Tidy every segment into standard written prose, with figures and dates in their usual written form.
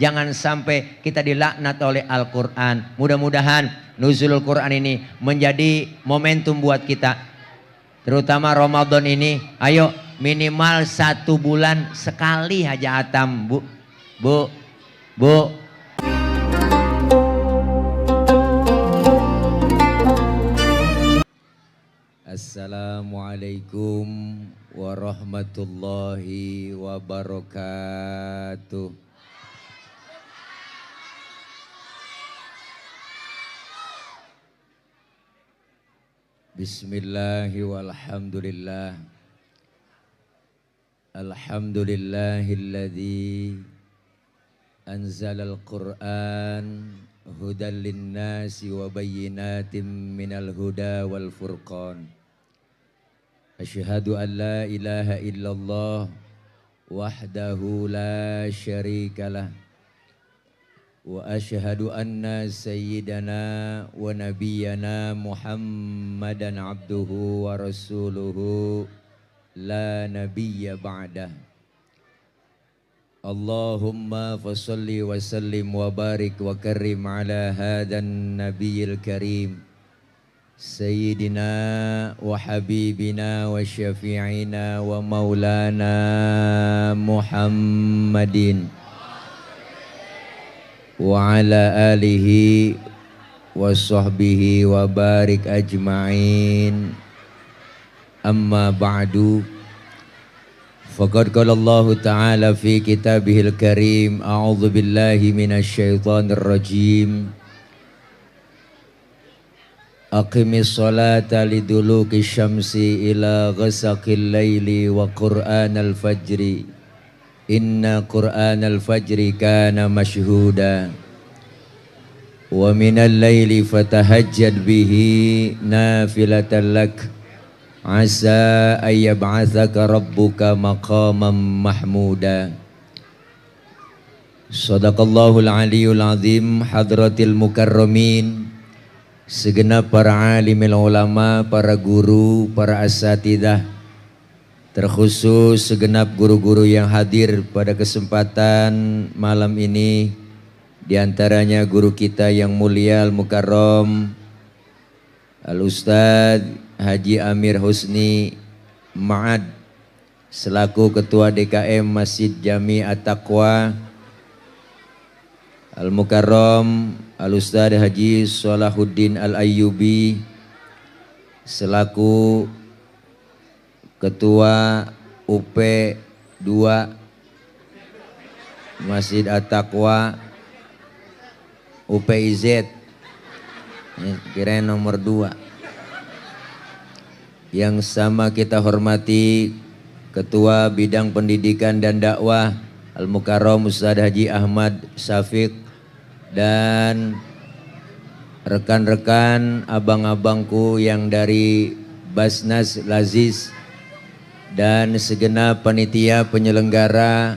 Jangan sampai kita dilaknat oleh Al-Quran. Mudah-mudahan nuzulul Quran ini menjadi momentum buat kita. Terutama Ramadan ini. Ayo minimal 1 bulan sekali aja hatam, Bu. Bu. Assalamualaikum warahmatullahi wabarakatuh. Bismillahi walhamdulillah. Alhamdulillahilladzi anzalal Qur'an hudan linnasi wa bayyinatin minal huda wal furqan. Asyhadu an la ilaha illallah wahdahu la syarikalah. Wa asyhadu anna sayyidana wa nabiyyana Muhammadan abduhu wa rasuluhu la nabiyya ba'dah. Allahumma fasalli wa sallim wa barik wa karim ala hadan nabiyil karim Sayyidina wa habibina wa syafi'ina wa maulana Muhammadin wa ala alihi wa sahbihi wa barik ajma'in. Amma ba'du. Faqad qala Allah Ta'ala fi kitabihil karim. A'udzu billahi minasy syaithanir rajim. Aqimis salata liduluki syamsi ila ghasaqil laili wa qur'anal fajri. Inna qur'anal fajri kana mashhuda. Wa minal laili fatahajjad bihi nafilatan lak. Asa ayyab'atsaka rabbuka maqaman mahmuda. Shadaqallahul aliyul azim. Hadratil mukarramin, segenap para alimil ulama, para guru, para asatidah, terkhusus segenap guru-guru yang hadir pada kesempatan malam ini, diantaranya guru kita yang mulia al-mukarram Al-Ustadz Haji Amir Husni Ma'ad selaku Ketua DKM Masjid Jami At-Taqwa, Al-Mukarram Al-Ustadz Haji Salahuddin Al-Ayyubi selaku Ketua UP 2 Masjid At-Taqwa UPIZ, kirain nomor 2. Yang sama kita hormati Ketua Bidang Pendidikan dan Dakwah Al-Mukarram Ustadz Haji Ahmad Syafiq, dan rekan-rekan abang-abangku yang dari Basnas Laziz dan segenap panitia penyelenggara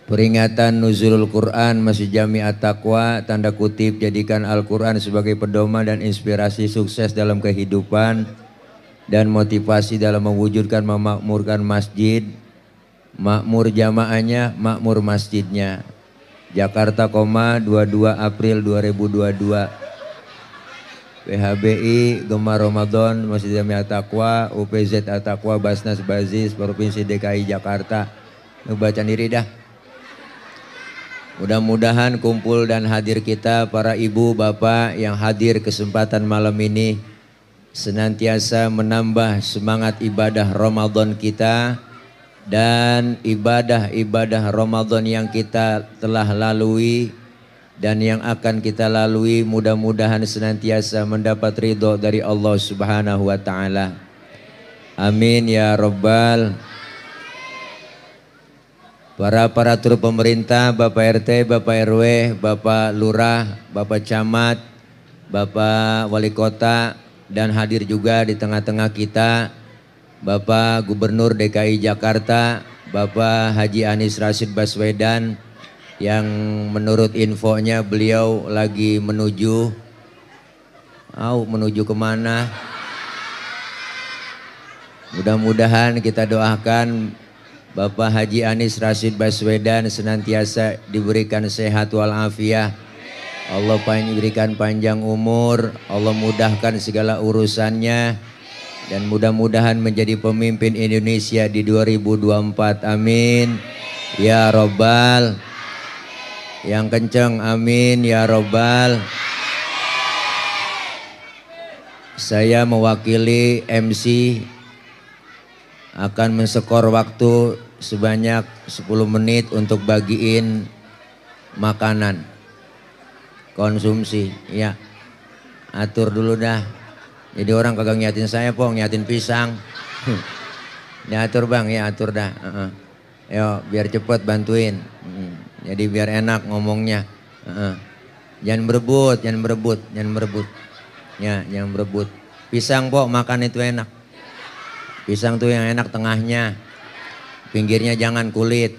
peringatan Nuzulul Quran Masjid Jami At-Taqwa, tanda kutip jadikan Al-Quran sebagai pedoman dan inspirasi sukses dalam kehidupan dan motivasi dalam mewujudkan memakmurkan masjid, makmur jamaahnya, makmur masjidnya. Jakarta, 22 April 2022. PHBI Gemar Ramadan Masjid Jami At-Taqwa, UPZ At-Taqwa, Basnas Bazis, Provinsi DKI Jakarta. Ngebaca diri dah. Mudah-mudahan kumpul dan hadir kita, para ibu bapak yang hadir kesempatan malam ini, senantiasa menambah semangat ibadah Ramadan kita dan ibadah-ibadah Ramadan yang kita telah lalui dan yang akan kita lalui, mudah-mudahan senantiasa mendapat ridho dari Allah Subhanahu wa Ta'ala. Amin ya Rabbal. Para aparatur pemerintah, Bapak RT, Bapak RW, Bapak Lurah, Bapak Camat, Bapak Wali Kota, dan hadir juga di tengah-tengah kita Bapak Gubernur DKI Jakarta, Bapak Haji Anies Rashid Baswedan, yang menurut infonya beliau lagi menuju kemana? Mudah-mudahan kita doakan Bapak Haji Anies Rashid Baswedan senantiasa diberikan sehat walafiat. Allah berikan panjang umur, Allah mudahkan segala urusannya, dan mudah-mudahan menjadi pemimpin Indonesia di 2024. Amin ya Robbal. Yang kenceng amin ya Robbal. Saya mewakili MC akan menskor waktu sebanyak 10 menit untuk bagiin makanan konsumsi. Ya, atur dulu dah. Jadi orang kagak ngiatin saya po, ngiatin pisang. Diatur bang, ya atur dah. Yo, biar cepet bantuin. Jadi biar enak ngomongnya. Jangan berebut, jangan berebut, jangan berebut. Ya, jangan berebut. Pisang po, makan itu enak. Pisang tuh yang enak tengahnya, pinggirnya jangan kulit.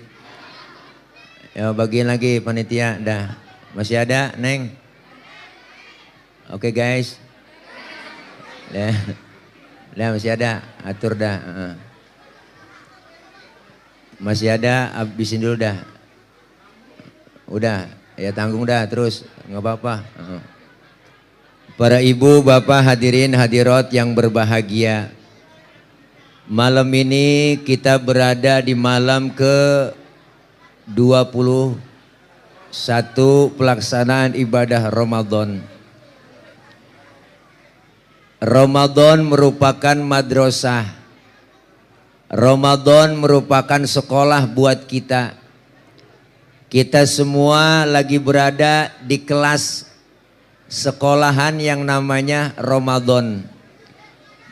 Ya bagiin lagi panitia, dah. Masih ada, Neng? Oke guys. Dah masih ada, atur dah. Masih ada, habisin dulu dah. Udah, ya tanggung dah terus, nggak apa-apa. Para ibu, bapak, hadirin hadirat yang berbahagia. Malam ini kita berada di malam ke-21 pelaksanaan ibadah Ramadan. Ramadan merupakan madrasah. Ramadan merupakan sekolah buat kita. Kita semua lagi berada di kelas sekolahan yang namanya Ramadan.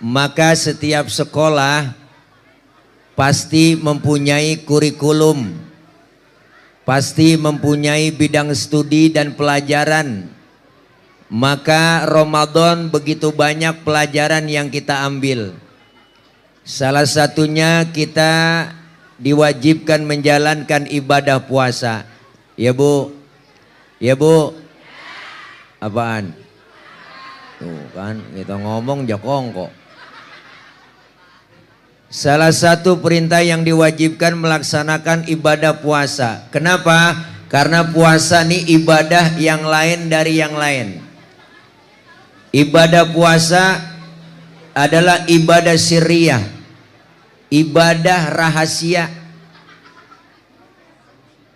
Maka setiap sekolah pasti mempunyai kurikulum, pasti mempunyai bidang studi dan pelajaran. Maka Ramadan begitu banyak pelajaran yang kita ambil. Salah satunya kita diwajibkan menjalankan ibadah puasa. Ya Bu? Ya Bu? Apaan? Tuh kan kita ngomong jokong kok. Salah satu perintah yang diwajibkan melaksanakan ibadah puasa. Kenapa? Karena puasa ini ibadah yang lain dari yang lain. Ibadah puasa adalah ibadah sirriyah, ibadah rahasia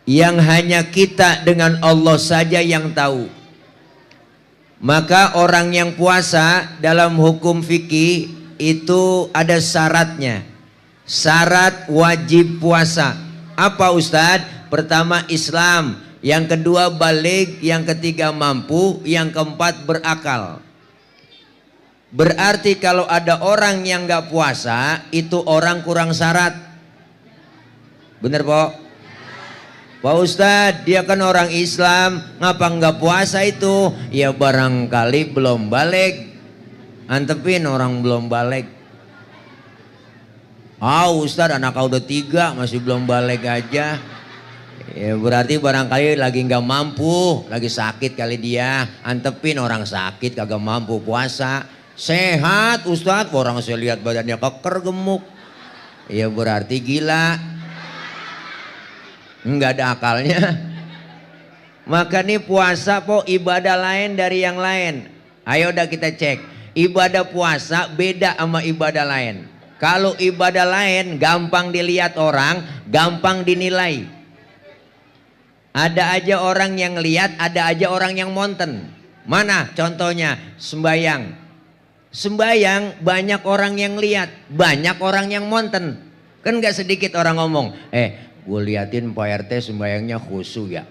yang hanya kita dengan Allah saja yang tahu. Maka orang yang puasa dalam hukum fikih itu ada syaratnya. Syarat wajib puasa. Apa Ustadz? Pertama Islam, yang kedua baligh, yang ketiga mampu, yang keempat berakal. Berarti kalau ada orang yang nggak puasa, itu orang kurang syarat. Bener Pak? Pak Ustadz, dia kan orang Islam, ngapa nggak puasa itu? Ya barangkali belum balik. Antepin orang belum balik. Ustadz anak udah 3 masih belum balik aja. Ya berarti barangkali lagi nggak mampu, lagi sakit kali dia. Antepin orang sakit kagak mampu puasa. Sehat Ustadz, orang saya lihat badannya keker gemuk. Ya berarti gila, nggak ada akalnya. Maka nih puasa po ibadah lain dari yang lain. Ayo udah kita cek. Ibadah puasa beda sama ibadah lain. Kalau ibadah lain gampang dilihat orang, gampang dinilai. Ada aja orang yang lihat, ada aja orang yang monten. Mana contohnya? Sembayang. Sembayang banyak orang yang lihat, banyak orang yang monten. Kan gak sedikit orang ngomong, gue liatin Pak RT sembayangnya khusyuk ya.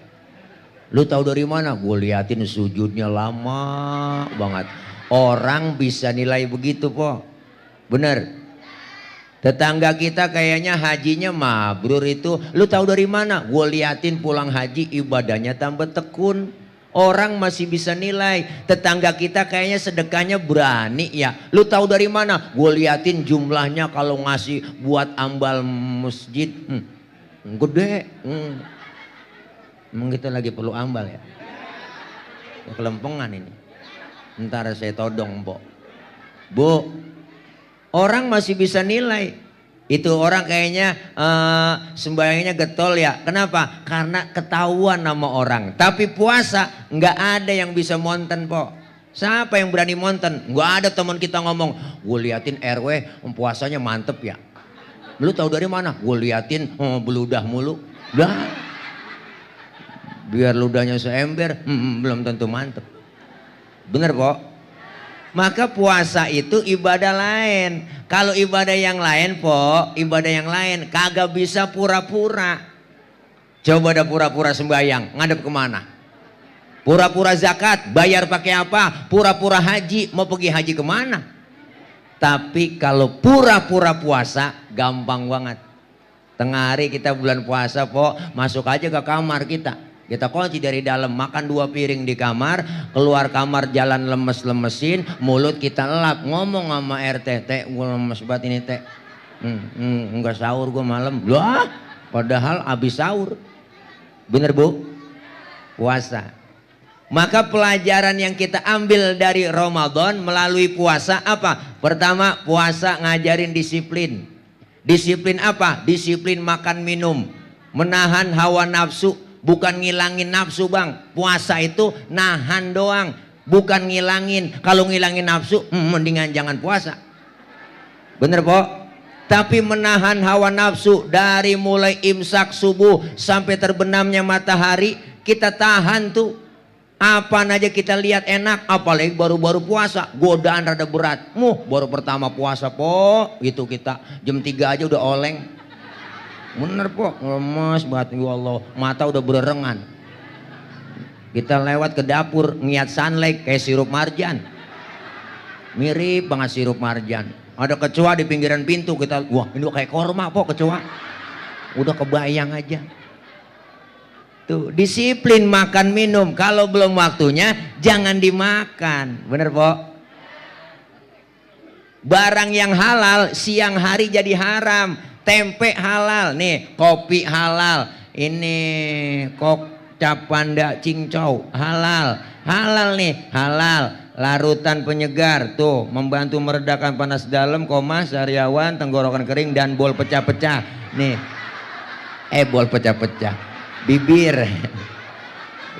Lu tahu dari mana? Gue liatin sujudnya lama banget. Orang bisa nilai begitu po. Bener. Tetangga kita kayaknya hajinya mabrur itu. Lu tahu dari mana? Gue liatin pulang haji ibadahnya tambah tekun. Orang masih bisa nilai. Tetangga kita kayaknya sedekahnya berani ya. Lu tahu dari mana? Gue liatin jumlahnya kalau ngasih buat ambal masjid. Gede. Emang kita lagi perlu ambal ya? Kelempengan ini. Ntar saya todong, Mbok. Bu, orang masih bisa nilai. Itu orang kayaknya sembahyangnya getol ya. Kenapa? Karena ketahuan nama orang. Tapi puasa nggak ada yang bisa monten po. Siapa yang berani monten? Nggak ada teman kita ngomong, gue liatin RW puasanya mantep ya. Lu tahu dari mana? Gue liatin beludah mulu. Dah. Biar ludahnya seember, belum tentu mantep. Bener po? Maka puasa itu ibadah lain. Kalau ibadah yang lain po, ibadah yang lain kagak bisa pura-pura. Coba ada pura-pura sembahyang, ngadep kemana? Pura-pura zakat, bayar pakai apa? Pura-pura haji, mau pergi haji kemana? Tapi kalau pura-pura puasa, gampang banget. Tengah hari kita bulan puasa po, masuk aja ke kamar kita. Kita kunci dari dalam, makan 2 piring di kamar, keluar kamar jalan lemes-lemesin, mulut kita elap, ngomong sama RT, teh gue lemes banget ini teh, enggak sahur gue malam, lah padahal abis sahur, bener bu? Puasa. Maka pelajaran yang kita ambil dari Ramadan melalui puasa apa? Pertama, puasa ngajarin disiplin. Disiplin apa? Disiplin makan minum, menahan hawa nafsu. Bukan ngilangin nafsu bang. Puasa itu nahan doang, bukan ngilangin. Kalau ngilangin nafsu mendingan jangan puasa. Bener po? Tapi menahan hawa nafsu dari mulai imsak subuh sampai terbenamnya matahari, kita tahan tuh. Apa aja kita lihat enak, apalagi baru-baru puasa, godaan rada berat. Baru pertama puasa po, itu kita jam 3 aja udah oleng. Bener po, lemes banget ya Allah, mata udah bererengan. Kita lewat ke dapur, ngiat sunlight kayak sirup marjan. Mirip banget sirup marjan. Ada kecoa di pinggiran pintu, kita, wah ini kayak korma po kecoa. Udah kebayang aja. Tuh, disiplin makan minum, kalau belum waktunya jangan dimakan. Bener po? Barang yang halal siang hari jadi haram. Tempe halal, nih kopi halal, ini kok capanda cincau halal, halal nih, halal. Larutan penyegar tuh membantu meredakan panas dalam, sariawan, tenggorokan kering dan bol pecah-pecah. Nih, bol pecah-pecah, bibir,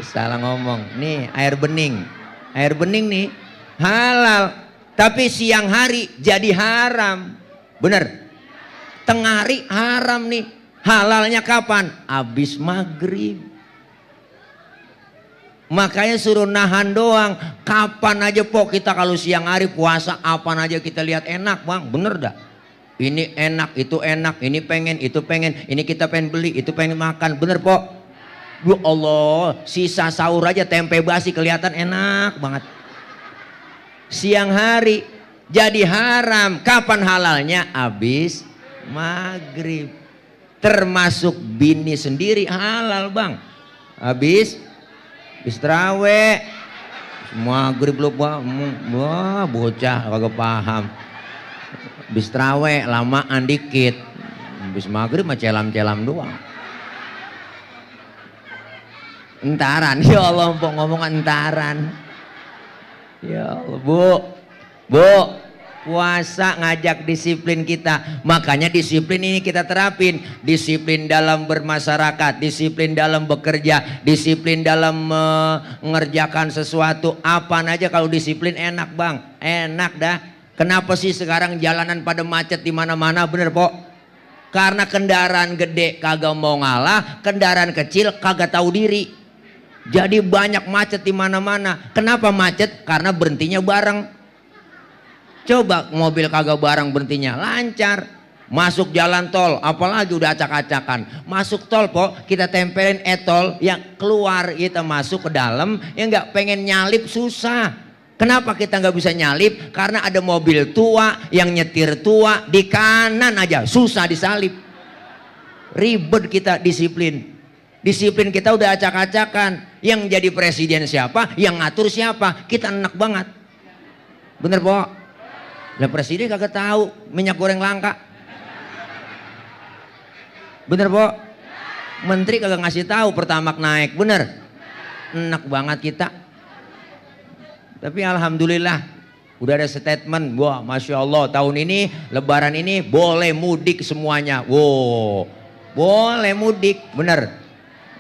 salah ngomong. Nih air bening nih halal, tapi siang hari jadi haram, bener. Tengah hari haram nih. Halalnya kapan? Abis maghrib. Makanya suruh nahan doang. Kapan aja po kita kalau siang hari puasa, apa aja kita lihat enak bang, bener dah. Ini enak, itu enak, ini pengen, itu pengen, ini kita pengen beli, itu pengen makan, bener po? Ya Allah, sisa sahur aja tempe basi kelihatan enak banget. Siang hari jadi haram. Kapan halalnya? Abis maghrib. Termasuk bini sendiri halal bang. Habis terawih maghrib lu bang, wah bocah kagak paham. Habis terawih lamaan dikit, habis maghrib mah celam-celam doang. Entaran, ya Allah ngomong entaran. Ya Allah bu, puasa ngajak disiplin kita. Makanya disiplin ini kita terapin. Disiplin dalam bermasyarakat, disiplin dalam bekerja, disiplin dalam mengerjakan sesuatu. Apa aja kalau disiplin enak bang, enak dah. Kenapa sih sekarang jalanan pada macet di mana-mana? Bener po? Karena kendaraan gede kagak mau ngalah, kendaraan kecil kagak tahu diri. Jadi banyak macet di mana-mana. Kenapa macet? Karena berhentinya bareng. Coba mobil kagak bareng berhentinya lancar. Masuk jalan tol apalagi udah acak-acakan. Masuk tol po kita tempelin tol, yang keluar kita masuk ke dalam, yang nggak pengen nyalip susah. Kenapa kita nggak bisa nyalip? Karena ada mobil tua yang nyetir tua di kanan aja susah disalip. Ribet kita disiplin. Disiplin kita udah acak-acakan. Yang jadi presiden siapa? Yang ngatur siapa? Kita enak banget. Bener po? Lah presiden kagak tahu minyak goreng langka. Bener po? Menteri kagak ngasih tahu pertamax naik, bener? Enak banget kita. Tapi alhamdulillah Udah ada statement, wah Masya Allah tahun ini lebaran ini boleh mudik semuanya. Wow, boleh mudik, bener.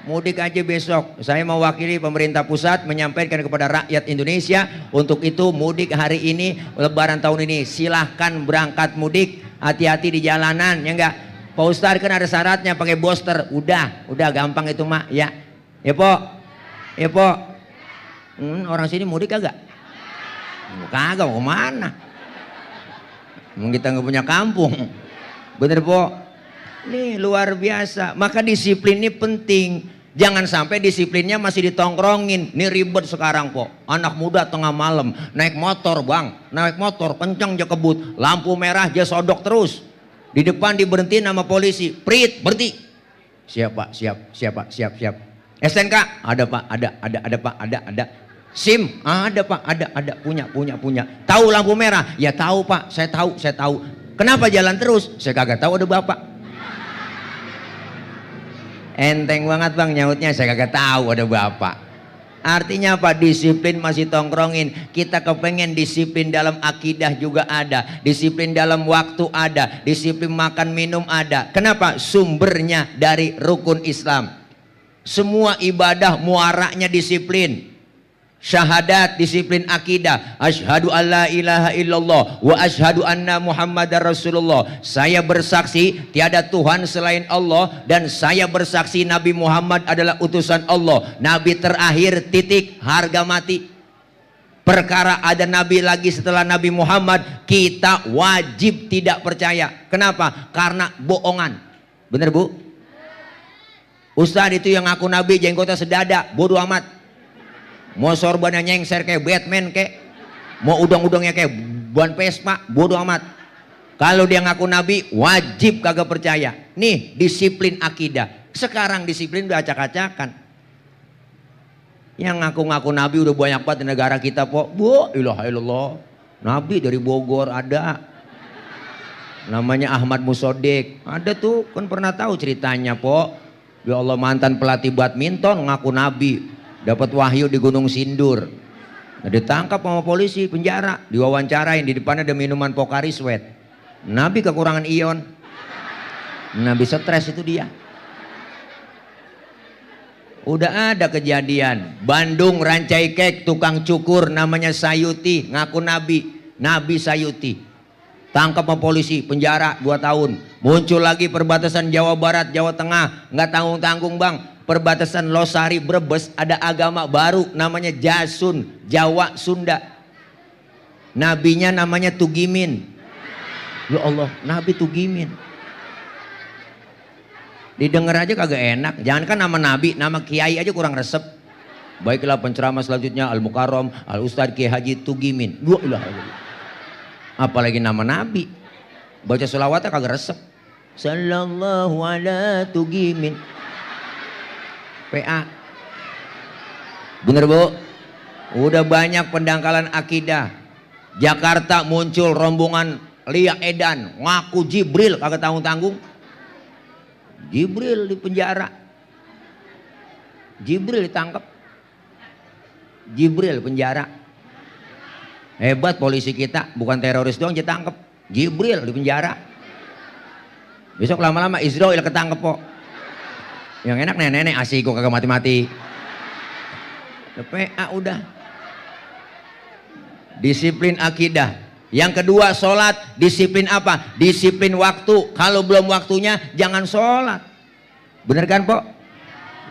Mudik aja besok. Saya mewakili pemerintah pusat menyampaikan kepada rakyat Indonesia, untuk itu mudik hari ini, lebaran tahun ini silahkan berangkat mudik, hati-hati di jalanan, ya enggak. Pak Ustadz kan ada syaratnya pakai booster. Udah gampang itu mak, ya. Ya po, ya po. Orang sini mudik kagak? Kagak, mau kemana? Emang kita nggak punya kampung. Bener po? Nih luar biasa. Maka disiplin ini penting. Jangan sampai disiplinnya masih ditongkrongin. Ini ribet sekarang po. Anak muda tengah malam naik motor bang, naik motor kenceng aja kebut, lampu merah dia sodok terus. Di depan diberhentiin sama polisi, prit berhenti. Siap pak, siap. STNK ada pak, ada pak, ada. SIM ada pak, ada, punya. Tahu lampu merah? Ya tahu pak, saya tahu. Kenapa jalan terus? Saya kagak tahu, ada bapak. Enteng banget bang nyautnya, saya kagak tahu ada bapak. Artinya apa? Disiplin masih tongkrongin. Kita kepengen disiplin dalam akidah juga ada, disiplin dalam waktu ada, disiplin makan minum ada. Kenapa? Sumbernya dari rukun Islam. Semua ibadah muaranya disiplin. Syahadat disiplin akidah. Asyhadu alla ilaha illallah wa asyhadu anna muhammadar rasulullah. Saya bersaksi tiada Tuhan selain Allah, dan saya bersaksi Nabi Muhammad adalah utusan Allah, Nabi terakhir, titik, harga mati. Perkara ada Nabi lagi setelah Nabi Muhammad, kita wajib tidak percaya. Kenapa? Karena bohongan. Bener bu? Ustadz itu yang ngaku Nabi jenggotnya sedada, bodoh amat. Mau sorbannya nyengser kayak Batman kayak, mau udang-udangnya kayak ban Vespa, bodoh amat. Kalau dia ngaku Nabi, wajib kagak percaya. Nih disiplin akidah. Sekarang disiplin udah acak-acakan. Yang ngaku-ngaku Nabi udah banyak banget di negara kita po. Bu, ilaha illallah. Nabi dari Bogor ada. Namanya Ahmad Musodik. Ada tuh, kan pernah tahu ceritanya po. Ya Allah, mantan pelatih badminton ngaku Nabi. Dapat wahyu di Gunung Sindur. Nah, ditangkap sama polisi, penjara, diwawancarain, di depannya ada minuman Pocari Sweat. Nabi kekurangan ion. Nabi stres itu dia. Udah ada kejadian. Bandung Rancai Kek, tukang cukur namanya Sayuti, ngaku Nabi Sayuti. Tangkap sama polisi, penjara 2 tahun. Muncul lagi perbatasan Jawa Barat, Jawa Tengah, nggak tanggung-tanggung bang. Perbatasan Losari Brebes ada agama baru namanya Jasun, Jawa Sunda. Nabinya namanya Tugimin. Ya Allah, Nabi Tugimin. Didengar aja kagak enak. Jangankan nama Nabi, nama Kiai aja kurang resep. Baiklah penceramah selanjutnya Al Mukarram Al Ustadz Kiai Haji Tugimin. Apalagi nama Nabi. Baca sholawatnya kagak resep. Sallallahu ala Tugimin. PA. Bener bu? Udah banyak pendangkalan akidah. Jakarta muncul rombongan Lia Edan, ngaku Jibril, kagak tanggung-tanggung. Jibril di penjara. Jibril ditangkap. Jibril penjara. Hebat polisi kita, bukan teroris doang ditangkap. Jibril di penjara. Besok lama-lama Israel ketangkep kok. Yang enak nenek-nenek asik kok kagak mati-mati. PA udah. Disiplin akidah. Yang kedua sholat. Disiplin apa? Disiplin waktu. Kalau belum waktunya jangan sholat. Bener kan po?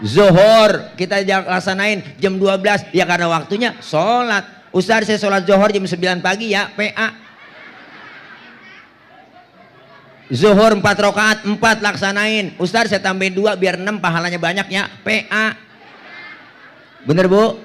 Zuhur kita laksanain jam 12. Ya karena waktunya sholat. Ustaz saya sholat zuhur jam 9 pagi ya PA. Zuhur 4 rakaat 4 laksanain. Ustaz saya tambahin 2 biar 6 pahalanya banyak ya PA. Bener bu?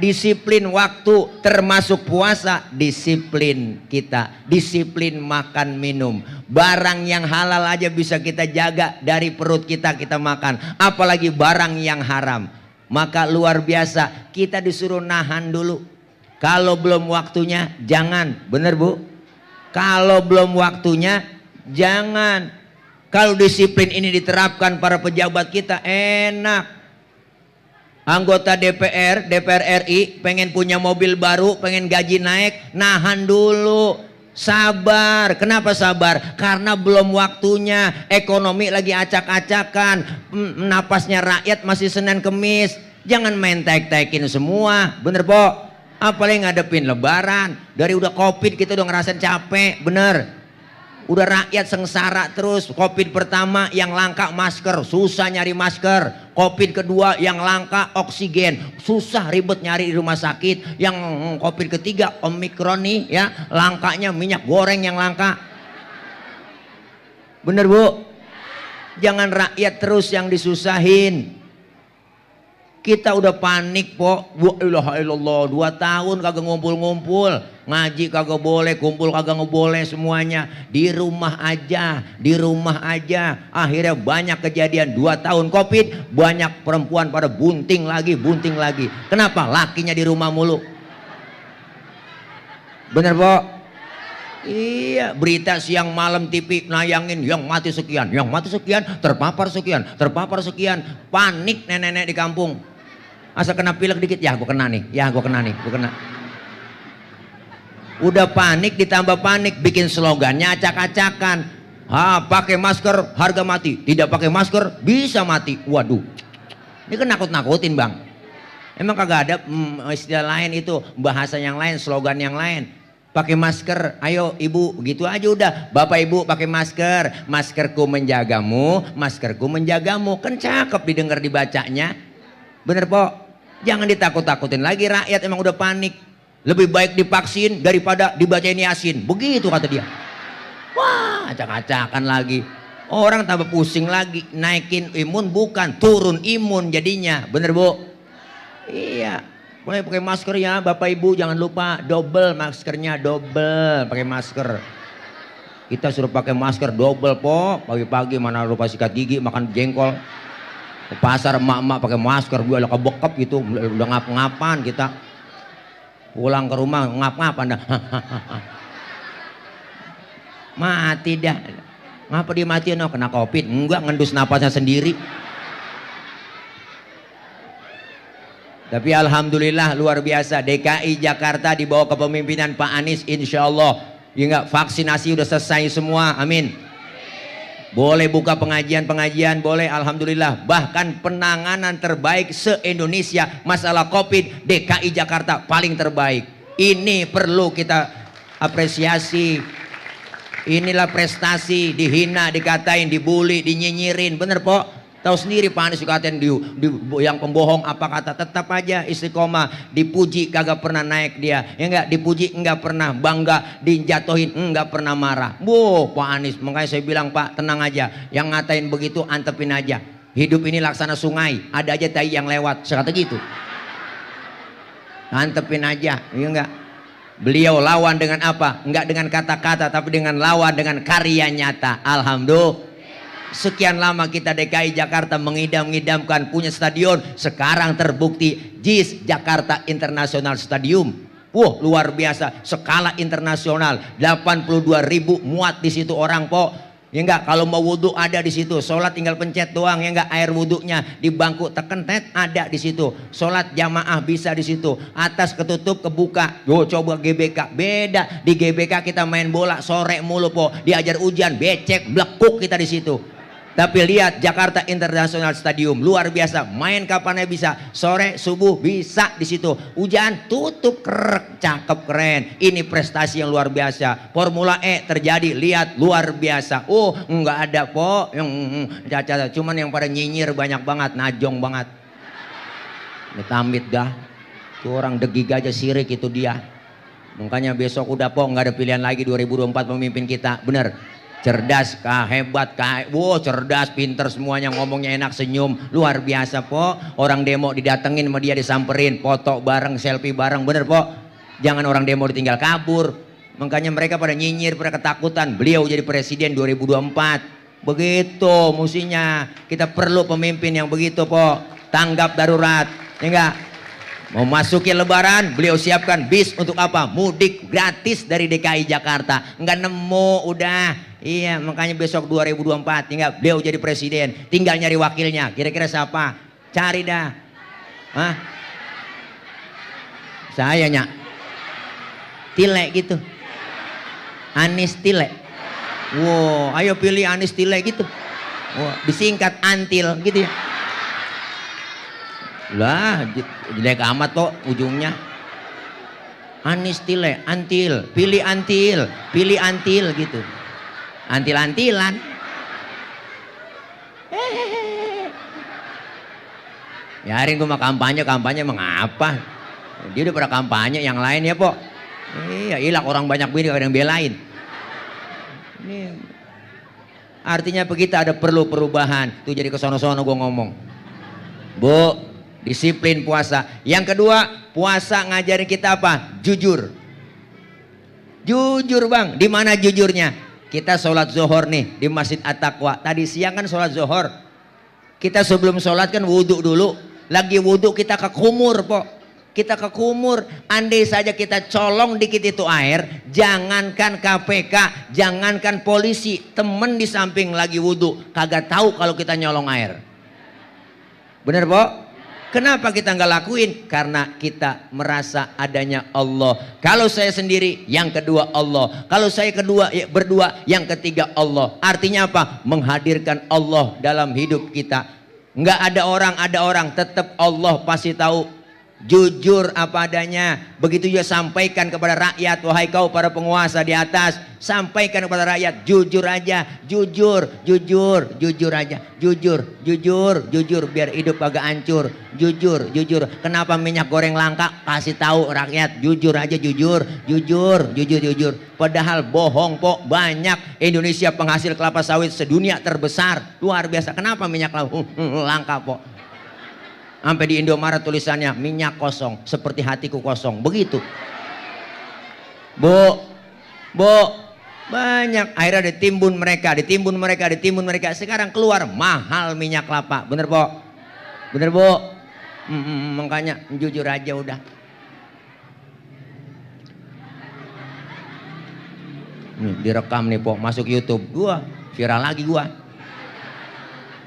Disiplin waktu termasuk puasa. Disiplin kita. Disiplin makan minum. Barang yang halal aja bisa kita jaga dari perut kita makan. Apalagi barang yang haram. Maka luar biasa kita disuruh nahan dulu. Kalau belum waktunya jangan. Bener bu? Kalau belum waktunya jangan. Kalau disiplin ini diterapkan para pejabat kita enak. Anggota DPR RI pengen punya mobil baru, pengen gaji naik, nahan dulu. Sabar. Kenapa sabar? Karena belum waktunya. Ekonomi lagi acak-acakan. Napasnya rakyat masih Senin Kemis. Jangan main tek-tekin semua. Bener po? Apalagi ngadepin lebaran. Dari udah Covid kita udah ngerasain capek. Bener. Udah rakyat sengsara terus. Covid pertama yang langka masker, susah nyari masker. Covid kedua yang langka oksigen, susah ribet nyari di rumah sakit. Yang Covid ketiga Omikron nih ya, langkanya minyak goreng yang langka. Bener Bu? Jangan rakyat terus yang disusahin. Kita udah panik po. Wa ilaha illallah, 2 tahun kagak ngumpul-ngumpul. Ngaji kagak boleh, kumpul kagak boleh, semuanya di rumah aja, di rumah aja. Akhirnya banyak kejadian. 2 tahun Covid, banyak perempuan pada bunting lagi, bunting lagi. Kenapa? Lakinya di rumah mulu. Bener po? Iya, berita siang malam TV nayangin yang mati sekian, yang mati sekian, terpapar sekian, terpapar sekian. Panik nenek-nenek di kampung. Asal kena pilek dikit, ya gue kena nih, ya gue kena nih, gue kena. Udah panik ditambah panik, bikin slogannya acak-acakan. Pakai masker harga mati, tidak pakai masker bisa mati. Waduh, ini kan nakut-nakutin bang. Emang kagak ada istilah lain itu, bahasa yang lain, slogan yang lain. Pakai masker, ayo ibu, begitu aja udah. Bapak ibu pakai masker, maskerku menjagamu, maskerku menjagamu. Kan cakep didengar dibacanya. Bener po? Jangan ditakut-takutin lagi rakyat, emang udah panik. Lebih baik divaksin daripada dibacain Yasin. Begitu kata dia. Wah, acak-acakan lagi. Orang tambah pusing lagi. Naikin imun bukan, turun imun jadinya. Bener Bu? Iya. Mulai pakai masker ya Bapak Ibu, jangan lupa double maskernya, double pakai masker. Kita suruh pakai masker double po. Pagi-pagi mana lupa sikat gigi, makan jengkol. Ke pasar emak-emak pakai masker, gue lah kebekep gitu, udah ngap-ngapan kita. Pulang ke rumah ngap-ngapan dah. Mati dah. Ngapa dia mati? No, kena Covid? Enggak, ngendus napasnya sendiri. Tapi alhamdulillah luar biasa, DKI Jakarta di bawah kepemimpinan Pak Anies, insya Allah ya enggak, vaksinasi udah selesai semua, amin. Boleh buka pengajian-pengajian, boleh, alhamdulillah. Bahkan penanganan terbaik se-Indonesia masalah Covid, DKI Jakarta paling terbaik. Ini perlu kita apresiasi. Inilah prestasi, dihina, dikatain, dibully, dinyinyirin, bener po? Tahu sendiri Pak Anies dikatain yang pembohong apa kata, tetap aja istiqomah. Dipuji kagak pernah naik dia, ya enggak, dipuji enggak pernah bangga, dijatuhin enggak pernah marah. Pak Anies, makanya saya bilang Pak tenang aja, yang ngatain begitu antepin aja. Hidup ini laksana sungai, ada aja tai yang lewat, saya kata gitu. Antepin aja, ya enggak. Beliau lawan dengan apa? Enggak dengan kata-kata, tapi dengan lawan dengan karya nyata. Alhamdulillah. Sekian lama kita DKI Jakarta mengidam-idamkan punya stadion, sekarang terbukti JIS Jakarta International Stadium. Wah, luar biasa, skala internasional. 82.000 muat di situ orang po. Ya enggak, kalau mau wudhu ada di situ, sholat tinggal pencet doang, ya enggak, air wudhunya di bangku teken tet ada di situ, sholat jamaah bisa di situ, atas ketutup kebuka. Coba GBK beda, di GBK kita main bola sore mulu po, diajar hujan becek blekuk kita di situ. Tapi lihat Jakarta International Stadium luar biasa, main kapannya bisa, sore subuh bisa di situ, hujan tutup kerek, cakep keren. Ini prestasi yang luar biasa. Formula E terjadi, lihat luar biasa. Enggak ada po yang caca, cuman yang pada nyinyir banyak banget, najong banget. Damit dah, tuh orang degig aja sirik itu dia. Makanya besok udah po nggak ada pilihan lagi 2024 pemimpin kita, bener. Cerdas kah, hebat kah, cerdas, pinter semuanya, ngomongnya enak, senyum, luar biasa po. Orang demo didatengin sama dia, disamperin, foto bareng, selfie bareng, bener po. Jangan orang demo ditinggal kabur. Makanya mereka pada nyinyir, pada ketakutan. Beliau jadi presiden 2024. Begitu mestinya, kita perlu pemimpin yang begitu po. Tanggap darurat, ya enggak? Mau masukin lebaran, beliau siapkan bis untuk apa? Mudik gratis dari DKI Jakarta. Enggak nemu, udah. Iya, makanya besok 2024 tinggal beliau jadi presiden, tinggal nyari wakilnya. Kira-kira siapa? Cari dah. Hah? Saya nyak Tile gitu. Anis Tile. Wow, ayo pilih Anis Tile gitu. Wow, disingkat Antil gitu ya. Lah, jelek amat kok ujungnya. Anis Tile, Antil, pilih Antil, pilih Antil gitu. Antil-antilan. Biarin gue mah kampanye mengapa? Dia udah pada kampanye yang lain ya, Pok. Iya, ilak orang banyak bini kadang belain. Ini artinya kita ada perlu perubahan. Tuh jadi kesono-sono gue ngomong. Bu, disiplin puasa. Yang kedua, puasa ngajarin kita apa? Jujur. Jujur bang, di mana jujurnya? Kita sholat zuhur nih di Masjid At-Taqwa. Tadi siang kan sholat zuhur. Kita sebelum sholat kan wudhu dulu. Lagi wudhu kita ke kumur, Pok. Kita ke kumur, andai saja kita colong dikit itu air, jangankan KPK, jangankan polisi, temen di samping lagi wudhu, kagak tahu kalau kita nyolong air. Bener, Pok? Kenapa kita nggak lakuin? Karena kita merasa adanya Allah. Kalau saya sendiri, yang kedua Allah. Kalau saya kedua, ya, berdua, yang ketiga Allah. Artinya apa? Menghadirkan Allah dalam hidup kita. Nggak ada orang, tetap Allah pasti tahu. Jujur apa adanya. Begitu juga sampaikan kepada rakyat, wahai kau para penguasa di atas, sampaikan kepada rakyat jujur aja, jujur aja, jujur biar hidup agak hancur. Jujur. Kenapa minyak goreng langka? Kasih tahu rakyat, jujur aja, jujur. Padahal bohong, Pok. Banyak. Indonesia penghasil kelapa sawit sedunia terbesar, luar biasa. Kenapa minyak langka, Pok? Sampai di Indomaret tulisannya minyak kosong seperti hatiku kosong, begitu. Bu, banyak akhirnya ditimbun mereka. Sekarang keluar mahal minyak kelapa, bener Pok? Bener Bu? Makanya jujur aja udah. Nih, direkam nih Pok, masuk YouTube, gua viral lagi gua.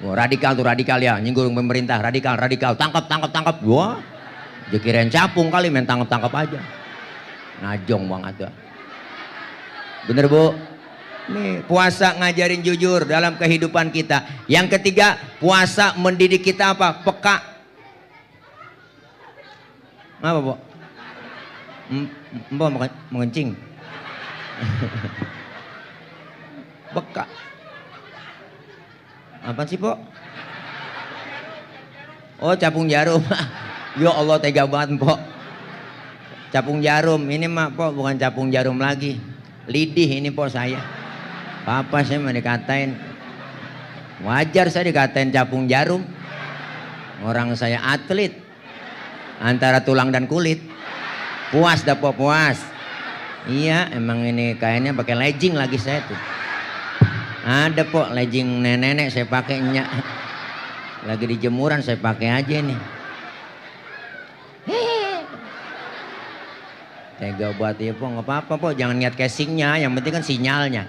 Oh, radikal ya, nyinggung pemerintah, radikal, tangkap. Wah, dikirain capung kali, main tangkap aja. Najong banget tuh. Bener Bu? Nih, puasa ngajarin jujur dalam kehidupan kita. Yang ketiga, puasa mendidik kita apa? Peka. Apa, Bu? Mbak mau kencing. Peka. Apa sih, Pok? Oh, capung jarum. Ya Allah, tega banget, Pok. Capung jarum. Ini mah, Pok, bukan capung jarum lagi. Lidih ini, Pok, saya. Papa saya mah dikatain. Wajar saya dikatain capung jarum. Orang saya atlet. Antara tulang dan kulit. Puas dah, Pok, puas. Iya, emang ini kayaknya pakai legging lagi saya tuh. Ada Pok, legging nenek saya pakainya. Lagi di jemuran saya pakai aja nih. Tega buat ya Pok, nggak apa-apa Pok, jangan lihat casingnya, yang penting kan sinyalnya.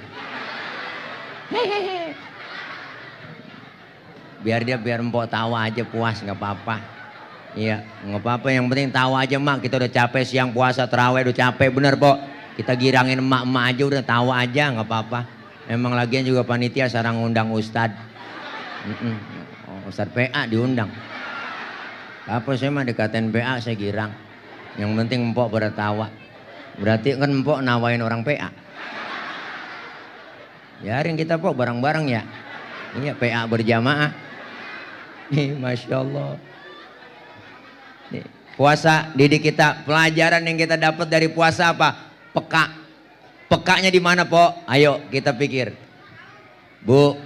Biar Mpok tawa aja, puas, nggak apa-apa. Iya, nggak apa-apa, yang penting tawa aja Mak. Kita udah capek siang puasa terawih, udah capek bener Pok. Kita girangin emak-emak aja, udah tawa aja, nggak apa-apa. Emang lagian juga panitia sarang ngundang Ustad. Ustad PA diundang. Apa saya mah dikatain PA saya girang. Yang penting Mpok bertawa. Berarti kan Mpok nawain orang PA. Biarin kita Pok bareng-bareng ya. Iya, PA berjamaah. Masya Allah. Nih, puasa didik kita. Pelajaran yang kita dapat dari puasa apa? Peka. Pekanya di mana, Pok? Ayo kita pikir. Bu,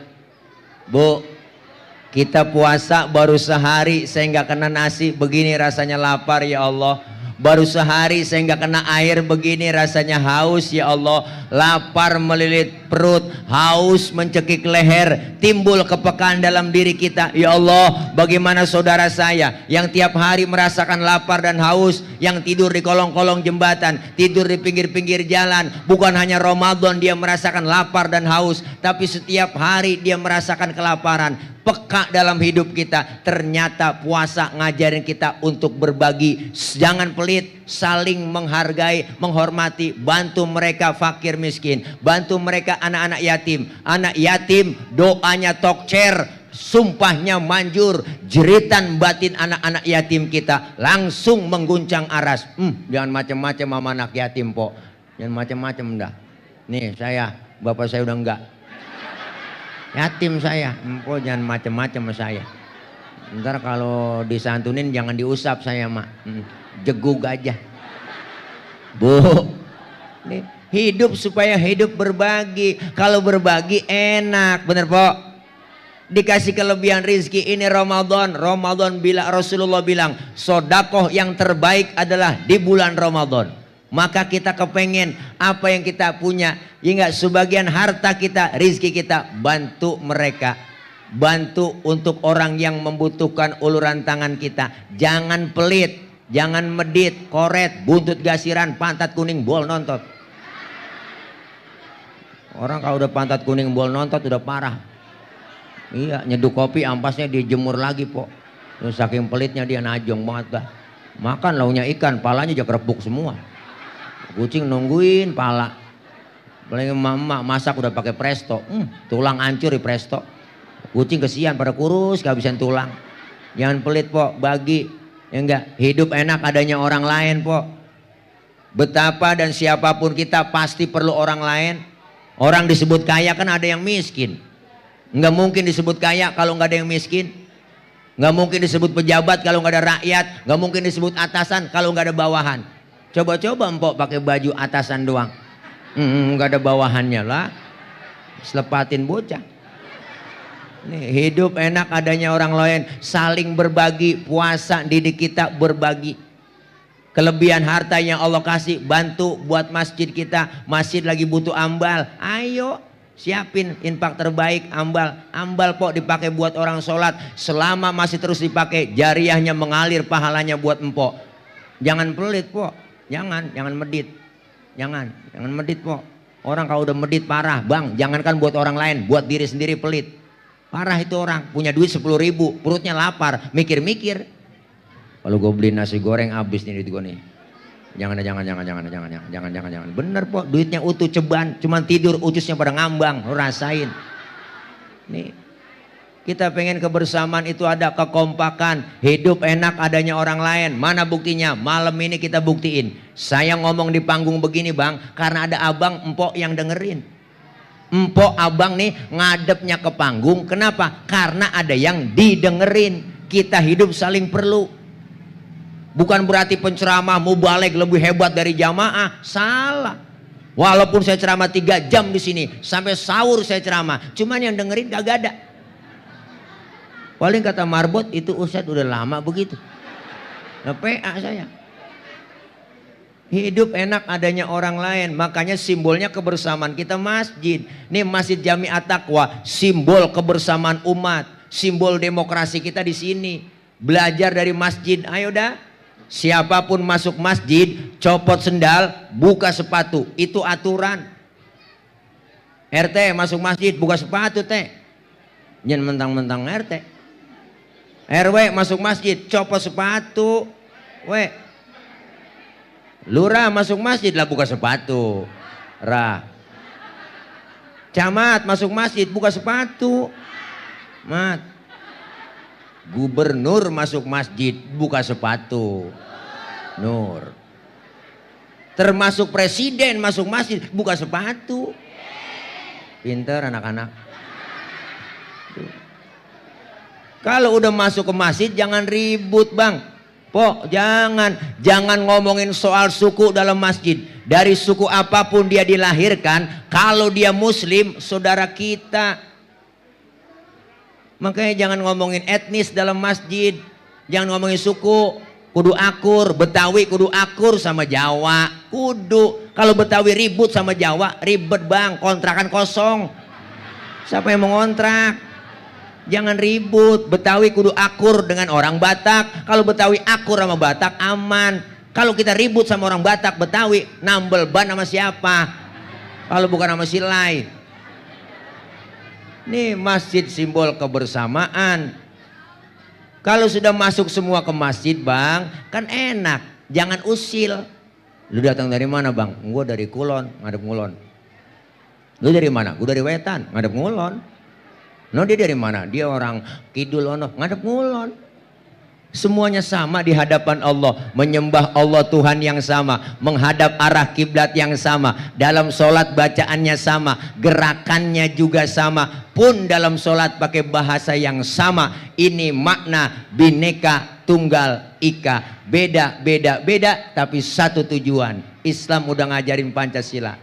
kita puasa baru sehari saya nggak kena nasi, begini rasanya lapar ya Allah. Baru sehari saya nggak kena air, begini rasanya haus ya Allah. Lapar melilit perut, haus mencekik leher, timbul kepekaan dalam diri kita. Ya Allah, bagaimana saudara saya yang tiap hari merasakan lapar dan haus, yang tidur di kolong-kolong jembatan, tidur di pinggir-pinggir jalan. Bukan hanya Ramadan dia merasakan lapar dan haus, tapi setiap hari dia merasakan kelaparan. peka dalam hidup kita. Ternyata puasa ngajarin kita untuk berbagi. Jangan pelit, saling menghargai, menghormati, bantu mereka fakir miskin, bantu mereka anak-anak yatim. Anak yatim doanya tokcer, sumpahnya manjur, jeritan batin anak-anak yatim kita langsung mengguncang aras. Jangan macam-macam sama anak yatim, po. Jangan macam-macam dah. Nih saya, bapak saya udah enggak. Yatim saya, empok jangan macem-macem sama saya. Ntar kalau disantunin jangan diusap saya mak, jegug aja. Bu, nih, hidup supaya hidup berbagi. Kalau berbagi enak, bener po. Dikasih kelebihan rizki ini Ramadan. Ramadan bila Rasulullah bilang sodakoh yang terbaik adalah di bulan Ramadan. Maka kita kepengen apa yang kita punya, ya enggak, sebagian harta kita, rizki kita, bantu mereka, bantu untuk orang yang membutuhkan uluran tangan kita. Jangan pelit, jangan medit, koret, buntut gasiran, pantat kuning, bol nontot. Orang kalau udah pantat kuning, bol nontot udah parah. Iya, nyeduh kopi ampasnya dijemur lagi, po. Saking pelitnya dia, najong banget dah. Makan launya ikan, palanya aja kerebuk semua. Kucing nungguin pala. Paling emak-emak masak udah pakai presto, tulang hancur di presto. Kucing kesian pada kurus kehabisan tulang. Jangan pelit, po, bagi. Ya enggak, hidup enak adanya orang lain, po. Betapa dan siapapun kita pasti perlu orang lain. Orang disebut kaya kan ada yang miskin. Enggak mungkin disebut kaya kalau enggak ada yang miskin. Enggak mungkin disebut pejabat kalau enggak ada rakyat. Enggak mungkin disebut atasan kalau enggak ada bawahan. Coba-coba empok pakai baju atasan doang, nggak ada bawahannya lah, selepatin bocah. Nih, hidup enak adanya orang lain, saling berbagi. Puasa didik kita berbagi. Kelebihan harta yang Allah kasih, bantu buat masjid kita. Masjid lagi butuh ambal, ayo siapin infak terbaik, ambal. Ambal, po, dipakai buat orang sholat. Selama masih terus dipakai, jariahnya mengalir, pahalanya buat empok. Jangan pelit, po. Jangan medit. Jangan medit, po. Orang kalau udah medit parah, bang. Jangankan buat orang lain, buat diri sendiri pelit. Parah itu orang, punya duit 10.000, perutnya lapar, mikir-mikir. Kalau gue beli nasi goreng habis nih duit gue nih. Jangan. Bener, po, duitnya utuh ceban, cuman tidur ucusnya pada ngambang, lo rasain. Nih. Kita pengen kebersamaan itu ada, kekompakan. Hidup enak adanya orang lain. Mana buktinya? Malam ini kita buktiin. Saya ngomong di panggung begini, bang, karena ada abang empok yang dengerin. Empok abang nih ngadepnya ke panggung. Kenapa? Karena ada yang didengerin. Kita hidup saling perlu. Bukan berarti penceramah mubalek lebih hebat dari jamaah. Salah. Walaupun saya ceramah 3 jam di sini, sampai sahur saya ceramah, cuman yang dengerin kagak ada. Paling kata marbot, itu Ustadz udah lama begitu. Nah, PA saya. Hidup enak adanya orang lain. Makanya simbolnya kebersamaan kita masjid. Nih Masjid Jami At-Taqwa, simbol kebersamaan umat, simbol demokrasi kita di sini. Belajar dari masjid, ayo dah. Siapapun masuk masjid, copot sendal, buka sepatu. Itu aturan. RT masuk masjid, buka sepatu, teh. Jangan mentang-mentang RT. RW masuk masjid, copot sepatu. Lurah masuk masjid lah, buka sepatu. Camat masuk masjid, buka sepatu. Mat. Gubernur masuk masjid, buka sepatu. Nur. Termasuk presiden masuk masjid, buka sepatu. Pinter anak-anak. Kalau udah masuk ke masjid jangan ribut, bang. Po, jangan ngomongin soal suku dalam masjid. Dari suku apapun dia dilahirkan, kalau dia muslim, saudara kita. Makanya jangan ngomongin etnis dalam masjid. Jangan ngomongin suku. Kudu akur, Betawi kudu akur sama Jawa. Kudu. Kalau Betawi ribut sama Jawa, ribet, bang. Kontrakan kosong. Siapa yang mau ngontrak? Jangan ribut. Betawi kudu akur dengan orang Batak. Kalau Betawi akur sama Batak, aman. Kalau kita ribut sama orang Batak, Betawi, nambel ban sama siapa? Kalau bukan sama si Lai. Nih masjid simbol kebersamaan. Kalau sudah masuk semua ke masjid bang, kan enak. Jangan usil. Lu datang dari mana bang? Gue dari Kulon, ngadep Ngulon. Lu dari mana? Gue dari Wetan, ngadep Ngulon. No dia dari mana? Dia orang Kidul ono, ngadep Ngulon. Semuanya sama di hadapan Allah, menyembah Allah Tuhan yang sama, menghadap arah kiblat yang sama, dalam sholat bacaannya sama, gerakannya juga sama, pun dalam sholat pakai bahasa yang sama. Ini makna Bhinneka Tunggal Ika, beda tapi satu tujuan. Islam udah ngajarin Pancasila.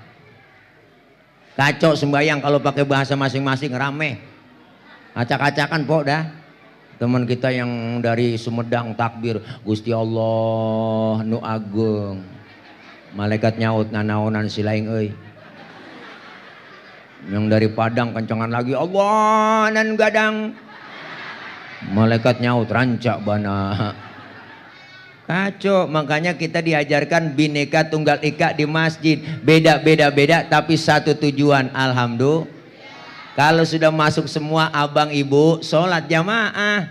Kacau sembahyang kalau pakai bahasa masing-masing, rame, acak-acakan pok dah. Teman kita yang dari Sumedang takbir, Gusti Allah nu agung. Malaikat nyaut nanaonan silaing euy. Yang dari Padang kencengan lagi, Allah nan gadang. Malaikat nyaut rancak bana. Kacau, makanya kita diajarkan Bhinneka Tunggal Ika di masjid. Beda tapi satu tujuan. Alhamdulillah. Kalau sudah masuk semua abang ibu sholat jamaah.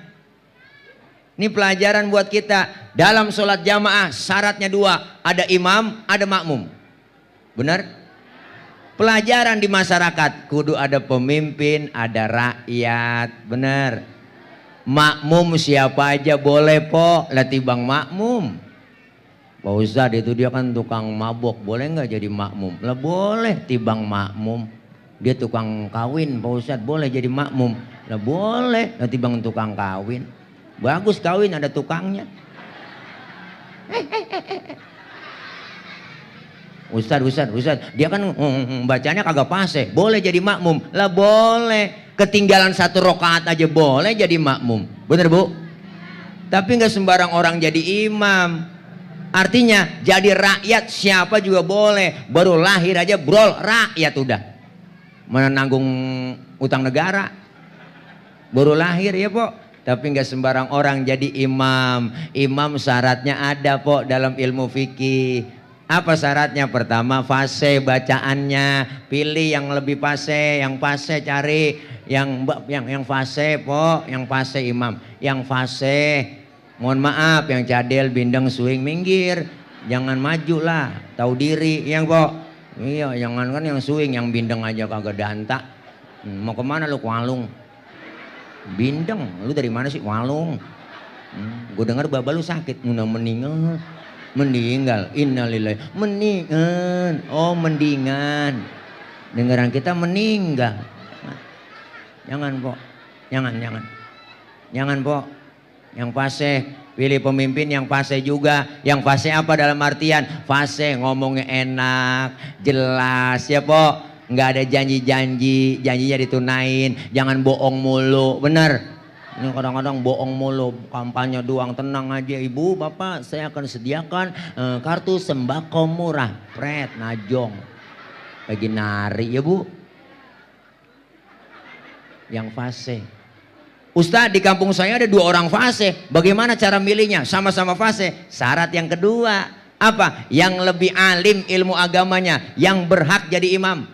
Ini pelajaran buat kita. Dalam sholat jamaah syaratnya dua. Ada imam, ada makmum. Benar? Pelajaran di masyarakat. Kudu ada pemimpin, ada rakyat. Benar? Makmum siapa aja boleh po. Latih bang makmum. Pak Ustadz itu dia kan tukang mabok. Boleh nggak jadi makmum? Lah boleh tibang makmum. Dia tukang kawin, Pak Ustadz boleh jadi makmum? Lah boleh, nanti bang tukang kawin. Bagus kawin ada tukangnya. Ustadz, dia kan bacanya kagak fase, boleh jadi makmum? Lah boleh, ketinggalan satu rakaat aja boleh jadi makmum. Bener bu? Tapi nggak sembarang orang jadi imam. Artinya jadi rakyat siapa juga boleh. Baru lahir aja brol rakyat udah. Mana nanggung utang negara, baru lahir ya po. Tapi nggak sembarang orang jadi imam. Imam syaratnya ada po dalam ilmu fikih. Apa syaratnya? Pertama fase bacaannya. Pilih yang lebih fase, yang fase cari yang fase po, yang fase imam, yang fase. Mohon maaf yang cadel bindeng swing minggir, jangan maju lah, tahu diri yang po. Iya, jangan kan yang swing, yang bindeng aja kagak danta. Mau kemana lu? Walung. Bindeng, lu dari mana sih? Walung. Gue dengar baba lu sakit, udah meninggal. Meninggal, innalillahi. Meninggal, oh mendingan. Dengaran kita meninggal. Jangan po, jangan po. Yang fase. Pilih pemimpin yang fase juga. Yang fase apa dalam artian? Fase ngomongnya enak, jelas ya po. Nggak ada janji-janji, janjinya ditunain. Jangan bohong mulu, bener. Ini kadang-kadang bohong mulu, kampanye doang. Tenang aja ibu, bapak, saya akan sediakan kartu sembako murah. Pret, najong. Lagi nari ya bu. Yang fase. Ustadz di kampung saya ada 2 orang fase. Bagaimana cara milihnya? Sama-sama fase. Syarat yang kedua apa? Yang lebih alim ilmu agamanya, yang berhak jadi imam.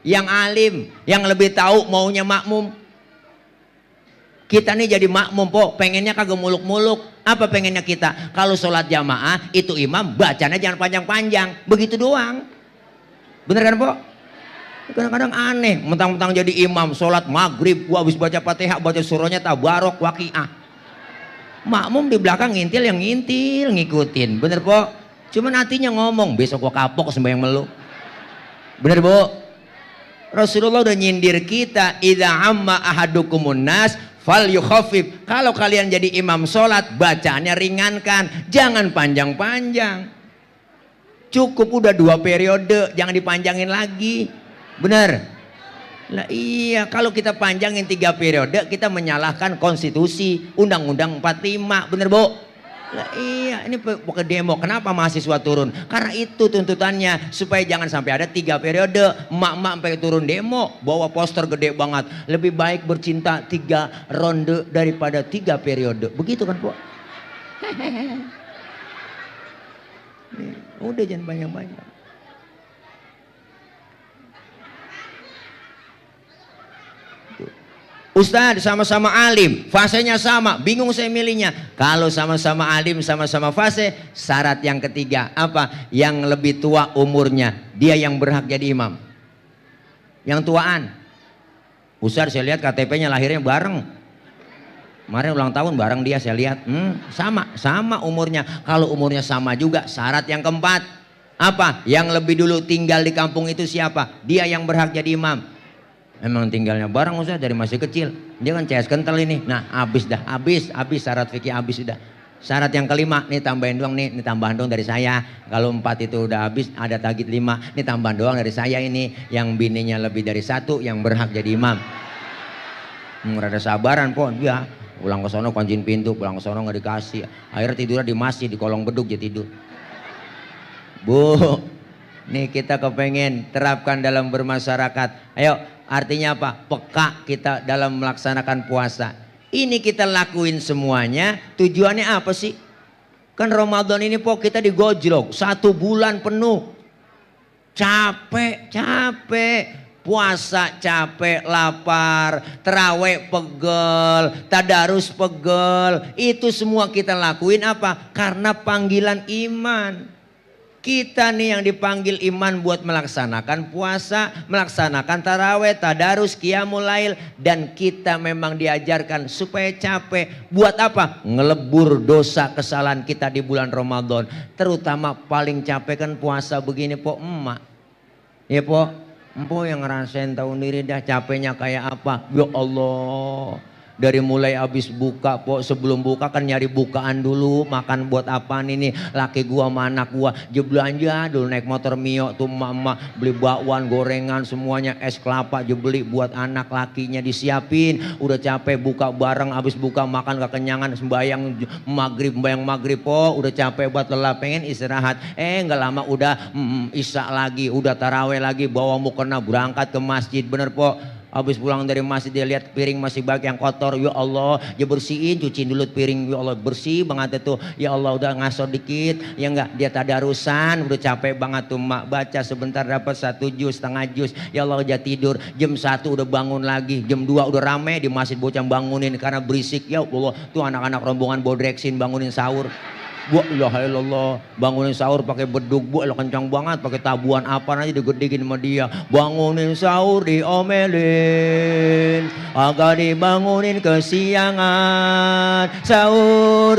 Yang alim, yang lebih tahu maunya makmum. Kita nih jadi makmum po, pengennya kagak muluk-muluk. Apa pengennya kita? Kalau sholat jamaah itu imam bacanya jangan panjang-panjang. Begitu doang. Bener kan po? Kadang-kadang aneh, mentang-mentang jadi imam sholat maghrib, gua habis baca Fatihah, baca surahnya tabarok waqiah. Makmum di belakang ngintil, yang ngintil ngikutin, bener po? Cuman hatinya ngomong, besok gua kapok sembahyang melu. Bener bu? Rasulullah udah nyindir kita, idza amma ahadukumun nas fal yukhafif. Kalau kalian jadi imam sholat, bacaannya ringankan, jangan panjang-panjang. Cukup udah 2 periode, jangan dipanjangin lagi. Benar? Lah iya, kalau kita panjangin 3 periode kita menyalahkan konstitusi Undang-Undang 45. Bener bu? Lah iya, ini pakai demo. Kenapa mahasiswa turun? Karena itu tuntutannya, supaya jangan sampai ada 3 periode. Emak-emak sampai turun demo, bawa poster gede banget. Lebih baik bercinta 3 ronde daripada 3 periode. Begitu kan bu? Udah jangan banyak-banyak. Tuh. Ustadz sama-sama alim, fasenya sama, bingung saya milihnya. Kalau sama-sama alim, sama-sama fase, syarat yang ketiga apa? Yang lebih tua umurnya, dia yang berhak jadi imam. Yang tuaan. Ustadz saya lihat KTP-nya lahirnya bareng. Kemarin ulang tahun bareng dia saya lihat. Sama umurnya. Kalau umurnya sama juga, syarat yang keempat apa? Yang lebih dulu tinggal di kampung itu siapa? Dia yang berhak jadi imam. Emang tinggalnya bareng Ustaz dari masih kecil. Dia kan CS kental ini. Nah habis syarat fikih habis sudah. Syarat yang kelima, nih tambahin doang nih tambahan doang dari saya. Kalau 4 itu udah habis, ada tagih 5, nih tambahan doang dari saya ini. Yang bininya lebih dari 1 yang berhak jadi imam. Rada sabaran po dia. Pulang ke sono kunciin pintu, pulang ke sono nggak dikasih. Akhirnya tidurnya di masjid, di kolong beduk dia tidur. Bu, nih kita kepengen terapkan dalam bermasyarakat. Ayo, artinya apa? Peka kita dalam melaksanakan puasa. Ini kita lakuin semuanya, tujuannya apa sih? Kan Ramadan ini po kita digojlok 1 bulan penuh. Capek. Puasa capek, lapar, terawih pegel, tadarus pegel. Itu semua kita lakuin apa? Karena panggilan iman. Kita nih yang dipanggil iman buat melaksanakan puasa, melaksanakan tarawih, tadarus, qiyamul lail. Dan kita memang diajarkan supaya capek. Buat apa? Ngelebur dosa kesalahan kita di bulan Ramadan. Terutama paling capek kan puasa begini po emak. Ya po, empo yang ngerasain tahu diri dah capeknya kayak apa. Ya Allah. Dari mulai habis buka po, sebelum buka kan nyari bukaan dulu, makan buat apaan ini, laki gua sama anak gua belanja dulu naik motor Mio tuh emak-emak beli bakwan, gorengan semuanya, es kelapa beli buat anak lakinya disiapin. Udah capek buka bareng, habis buka makan kekenyangan, sembayang maghrib po, udah capek buat lelah pengen istirahat. Nggak lama udah isya lagi, udah taraweh lagi, bawa mukena berangkat ke masjid. Bener po. Habis pulang dari masjid dia lihat piring masih banyak yang kotor. Ya Allah, dia bersihin, cuciin dulu piring. Ya Allah, bersih banget itu. Ya Allah, udah ngasor dikit. Ya enggak, dia tadarusan, udah capek banget tuh mak. Baca sebentar dapat 1 juz, setengah juz. Ya Allah, dia tidur. Jam 1 udah bangun lagi. Jam 2 udah rame di masjid, bocah bangunin karena berisik. Ya Allah, tuh anak-anak rombongan bodreksin bangunin sahur. Bu, ilaha illallah, bangunin sahur pakai beduk, bu, kencang banget, pakai tabuan apa aja digedekin sama dia. Bangunin sahur diomelin, agak dibangunin kesiangan. Sahur,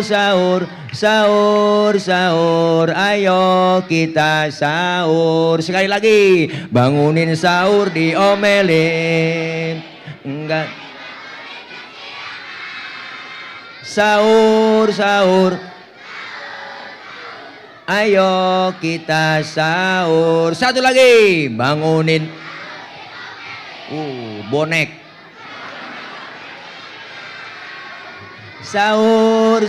ayo kita sahur. Sekali lagi, bangunin sahur diomelin. Enggak. Sahur. Ayo kita sahur. Satu lagi, bangunin bonek. Sahur.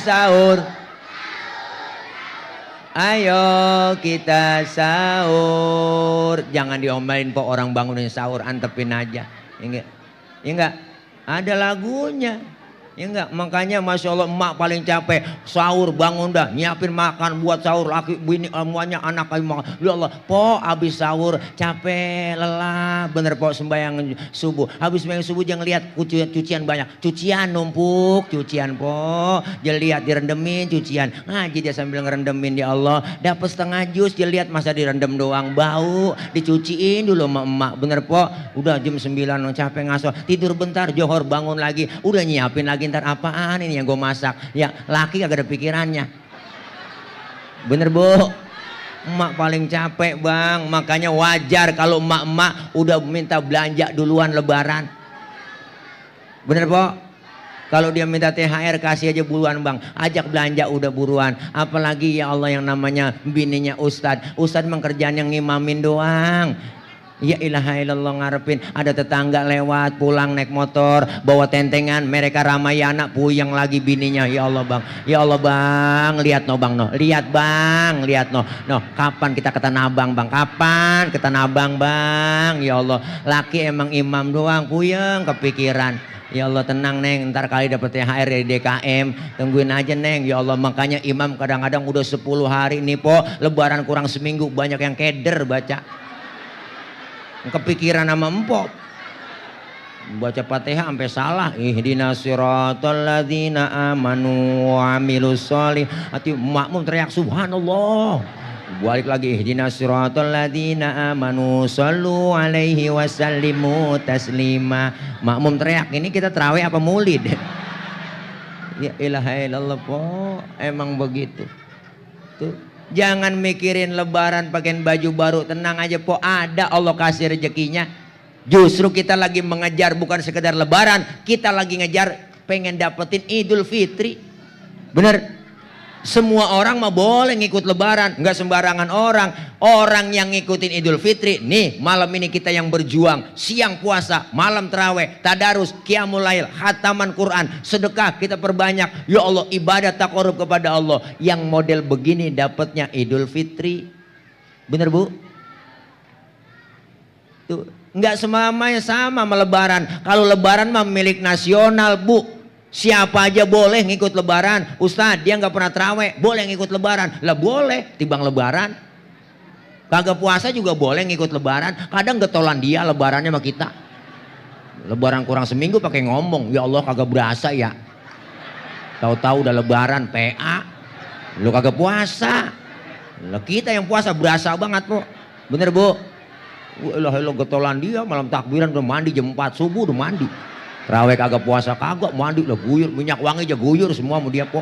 Ayo kita sahur. Jangan diomelin po orang bangunin sahur, antepin aja. Ya enggak? Ada lagunya. Ya enggak, makanya Masya Allah emak paling capek sahur, bangun dah nyiapin makan buat sahur, laki bini semuanya anak kami makan. Ya Allah po habis sahur capek lelah bener po, sembahyang subuh, habis sembahyang subuh jangan lihat cucian banyak, cucian numpuk, cucian po dia lihat direndemin cucian, ngaji dia sambil ngerendemin. Ya Allah dapat setengah jus dia lihat masa direndam doang, bau dicuciin dulu sama emak. Bener po, udah jam 9 capek ngasor, tidur bentar, johor bangun lagi, udah nyiapin lagi. Ntar apaan ini yang gue masak, ya laki kagak ada pikirannya. Bener bu, emak paling capek bang. Makanya wajar kalau emak-emak udah minta belanja duluan lebaran. Bener po, kalau dia minta THR kasih aja buruan bang, ajak belanja udah buruan. Apalagi ya Allah yang namanya bininya Ustadz emang kerjaan yang ngimamin doang. Ya ilaha illallah, ngarepin ada tetangga lewat pulang naik motor bawa tentengan, mereka Ramayana puyeng lagi bininya. Ya Allah bang, lihat no bang, lihat no kapan kita ke Tanah Abang bang, kapan ke Tanah Abang bang. Ya Allah laki emang imam doang puyeng kepikiran. Ya Allah tenang neng, ntar kali dapet THR dari DKM, tungguin aja neng. Ya Allah makanya imam kadang-kadang udah 10 hari nih po, lebaran kurang seminggu banyak yang keder baca, kepikiran sama empok. Baca Fatihah sampai salah. Ihdinas siratal ladzina amanu wa amilus sholihati. Makmum teriak subhanallah. Balik lagi ihdinas siratal ladzina amanu sallu alaihi wasallimu taslima. Makmum teriak. Ini kita tarawih apa maulid? Ya ilaha illallah po. Emang begitu. Tuh. Jangan mikirin lebaran pakaian baju baru. Tenang aja po. Ada Allah kasih rezekinya. Justru kita lagi mengejar bukan sekedar lebaran, kita lagi ngejar pengen dapetin Idul Fitri. Bener? Semua orang mah boleh ngikut lebaran, nggak sembarangan orang. Orang yang ngikutin Idul Fitri, nih malam ini kita yang berjuang, siang puasa, malam terawih, tadarus, qiyamul lail, khataman Quran, sedekah kita perbanyak. Ya Allah, ibadah taqarrub kepada Allah. Yang model begini dapatnya Idul Fitri. Bener Bu? Tuh. Enggak semuanya sama lebaran. Kalau lebaran mah milik nasional Bu. Siapa aja boleh ngikut lebaran. Ustadz dia nggak pernah terawih, boleh ngikut lebaran. Lah boleh, tibang lebaran. Kagak puasa juga boleh ngikut lebaran. Kadang getolan dia lebarannya sama kita. Lebaran kurang seminggu pakai ngomong, ya Allah kagak berasa ya. Tahu-tahu udah lebaran PA. Lu kagak puasa. Lah kita yang puasa berasa banget Po. Bener Bu? Elah getolan dia malam takbiran udah mandi jam 4 subuh udah mandi. Terawih kagak puasa kagak mandi udah guyur, minyak wangi aja guyur semua mau dia Po.